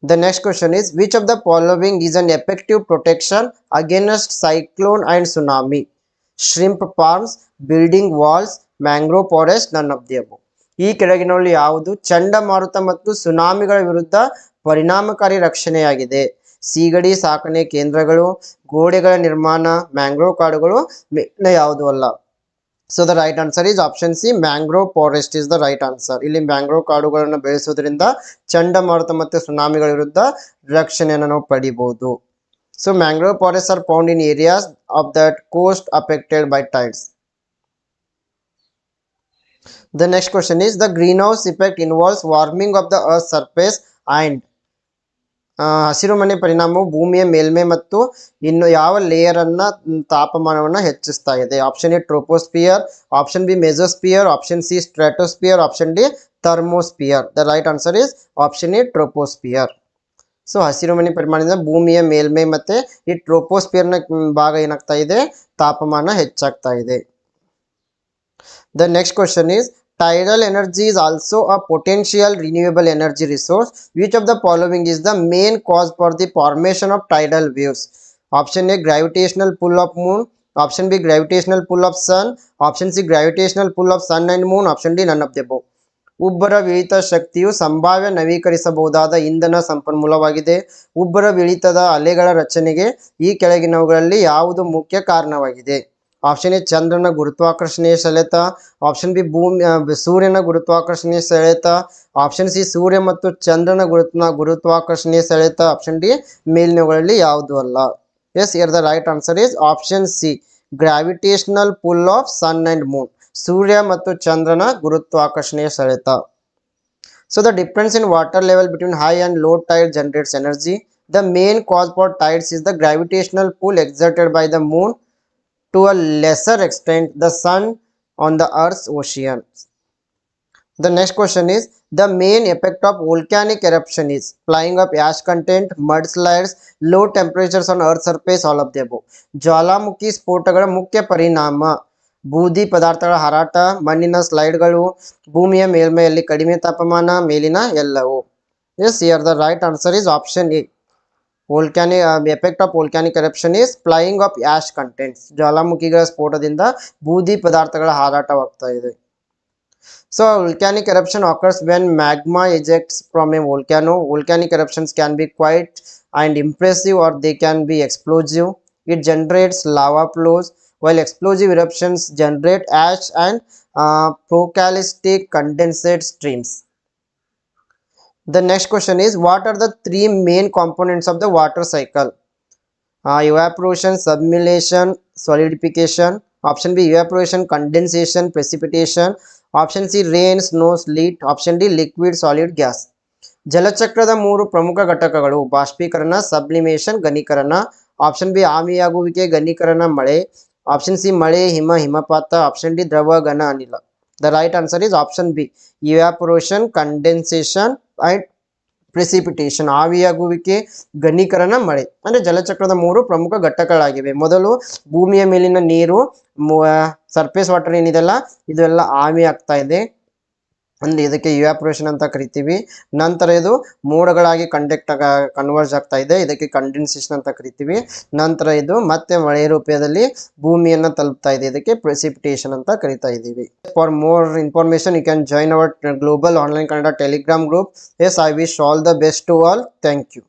The next question is, which of the following is an effective protection against cyclone and tsunami? Shrimp farms, building walls, mangrove forest, none of the above. ಈ ಕೆಳಗಿನಲ್ಲಿ ಯಾವುದು ಚಂಡಮಾರುತ ಮತ್ತು ಸುನಾಮಿಗಳ ವಿರುದ್ಧ ಪರಿಣಾಮಕಾರಿ ರಕ್ಷಣೆಯಾಗಿದೆ? ಸೀಗಡಿ ಸಾಕಣೆ ಕೇಂದ್ರಗಳು, ಗೋಡೆಗಳ ನಿರ್ಮಾಣ, ಮ್ಯಾಂಗ್ರೋವ್ ಕಾಡುಗಳು, ಯಾವುದು ಅಲ್ಲ? So the right answer is option C, mangrove forest is the right answer. ಇಲ್ಲಿ ಮ್ಯಾಂಗ್ರೋವ್ ಕಾಡುಗಳನ್ನು ಬೆಳೆಸುವುದರಿಂದ ಚಂಡಮಾರುತ ಮತ್ತು ಸುನಾಮಿಗಳ ವಿರುದ್ಧ ರಕ್ಷಣೆಯನ್ನು ನಾವು ಪಡಿಬಹುದು. So mangrove forest are found in areas of that coast affected by tides. The next question is, the greenhouse effect involves warming of the earth's surface and ಹಸಿರು ಮನೆ ಪರಿಣಾಮವು ಭೂಮಿಯ ಮೇಲ್ಮೈ ಮತ್ತು ಇನ್ನು ಯಾವ ಲೇಯರ್ ಅನ್ನ ತಾಪಮಾನವನ್ನು ಹೆಚ್ಚಿಸ್ತಾ ಇದೆ? Option A troposphere, option B mesosphere, option C stratosphere, option D thermosphere. The right answer is option A troposphere. So ಹಸಿರು ಮನೆ ಪರಿಮಾಣದಿಂದ ಭೂಮಿಯ ಮೇಲ್ಮೈ ಮತ್ತೆ ಈ ಟ್ರೋಪೋಸ್ಪಿಯರ್ನ ಭಾಗ ಏನಾಗ್ತಾ ಇದೆ, ತಾಪಮಾನ ಹೆಚ್ಚಾಗ್ತಾ ಇದೆ. The next question is, tidal energy is also a potential renewable energy resource. Which of the following is the main cause for the formation of tidal waves? Option A, gravitational pull of moon, option B, gravitational pull of sun, option C, gravitational pull of sun and moon, option D none of the above. ಉಬ್ಬರ ಇಳಿತ ಶಕ್ತಿಯು ಸಂಭಾವ್ಯ ನವೀಕರಿಸಬಹುದಾದ ಇಂಧನ ಸಂಪನ್ಮೂಲವಾಗಿದೆ. ಉಬ್ಬರ ಇಳಿತದ ಅಲೆಗಳ ರಚನೆಗೆ ಈ ಕೆಳಗಿನವುಗಳಲ್ಲಿ ಯಾವುದು ಮುಖ್ಯ ಕಾರಣವಾಗಿದೆ? ಆಪ್ಷನ್ ಎ ಚಂದ್ರನ ಗುರುತ್ವಾಕರ್ಷಣೆಯ ಸೆಳೆತ, ಆಪ್ಷನ್ ಬಿ ಸೂರ್ಯನ ಗುರುತ್ವಾಕರ್ಷಣೆಯ ಸೆಳೆತ, ಆಪ್ಷನ್ ಸಿ ಸೂರ್ಯ ಮತ್ತು ಚಂದ್ರನ ಗುರುತ್ವಾಕರ್ಷಣೆಯ ಸೆಳೆತ, ಆಪ್ಷನ್ ಡಿ ಮೇಲಿನವುಗಳಲ್ಲಿ ಯಾವುದು ಅಲ್ಲ. Yes, here the right answer is option C, gravitational pull of sun and moon. ಸೂರ್ಯ ಮತ್ತು ಚಂದ್ರನ ಗುರುತ್ವಾಕರ್ಷಣೆಯ ಸೆಳೆತ. So the difference in water level between high and low tide generates energy. The main cause for tides is the gravitational pull exerted by the moon, to a lesser extent the sun on the earth's oceans. The next question is, the main effect of volcanic eruption is flying up ash content, mudslides, low temperatures on earth surface, all of the above. ಜ್ವಾಲಾಮುಖಿ ಸ್ಫೋಟಗಳ ಮುಖ್ಯ ಪರಿಣಾಮ ಬೂದಿ ಪದಾರ್ಥಗಳ ಹಾರಾಟ, ಮಣ್ಣಿನ ಸ್ಲೈಡ್ಗಳು, ಭೂಮಿಯ ಮೇಲ್ಮೈಯಲ್ಲಿ ಕಡಿಮೆ ತಾಪಮಾನ, ಮೇಲಿನ ಎಲ್ಲವೂ. Yes, here the right answer is option A. Volcanic effect of volcanic eruption is flying of ash contents. ಜ್ವಾಲಾಮುಖಿಗಳ ಸ್ಫೋಟದಿಂದ ಬೂದಿ ಪದಾರ್ಥಗಳ ಹಾರಾಟವಾಗ್ತಾ ಇದೆ. So volcanic eruption occurs when magma ejects from a volcano. Volcanic eruptions can be quite and impressive, or they can be explosive. It generates lava flows, while explosive eruptions generate ash and procalcistic condensate streams. The next question is, what are the three main components of the water cycle? Evaporation, sublimation, solidification. Option B, evaporation, condensation, precipitation. Option C, rain, snow, sleet. Option D, liquid, solid, gas. ಜಲಚಕ್ರದ ಮೂರು ಪ್ರಮುಖ ಘಟಕಗಳು ಬಾಷ್ಪೀಕರಣ, sublimation, ಘನೀಕರಣ. Option B ಆವಿಯಾಗುವಿಕೆ, ಘನೀಕರಣ, ಮಳೆ. Option C ಮಳೆ, ಹಿಮ, ಹಿಮಪಾತ. ಆಪ್ಷನ್ ಡಿ ದ್ರವ, ಘನ, ಅನಿಲ. The right answer is option B, evaporation, condensation and precipitation. ಆವಿಯಾಗುವಿಕೆ, ಘನೀಕರಣ, ಮಳೆ. ಅಂದ್ರೆ ಜಲಚಕ್ರದ 3 ಪ್ರಮುಖ ಘಟ್ಟಗಳಾಗಿವೆ. ಮೊದಲು ಭೂಮಿಯ ಮೇಲಿನ ನೀರು, ಸರ್ಫೇಸ್ ವಾಟರ್ ಏನಿದೆಲ್ಲ ಇದೆಲ್ಲ ಆವಿ ಆಗ್ತಾ ಇದೆ, ಅಂದ್ರೆ ಇದಕ್ಕೆ ಇವ್ಯಾಪೊರೇಷನ್ ಅಂತ ಕರಿತೀವಿ. ನಂತರ ಇದು ಮೋಡಗಳಾಗಿ ಕನ್ವರ್ಜ್ ಆಗ್ತಾ ಇದೆ, ಇದಕ್ಕೆ ಕಂಡೆನ್ಸೇಷನ್ ಅಂತ ಕರಿತೀವಿ. ನಂತರ ಇದು ಮತ್ತೆ ಮಳೆ ರೂಪದಲ್ಲಿ ಭೂಮಿಯನ್ನ ತಲುಪ್ತಾ ಇದೆ, ಇದಕ್ಕೆ ಪ್ರೆಸಿಪಿಟೇಷನ್ ಅಂತ ಕರಿತಾ ಇದ್ದೀವಿ. For more information you can join our global online Kannada Telegram group. Yes, I wish all the best to all. Thank you.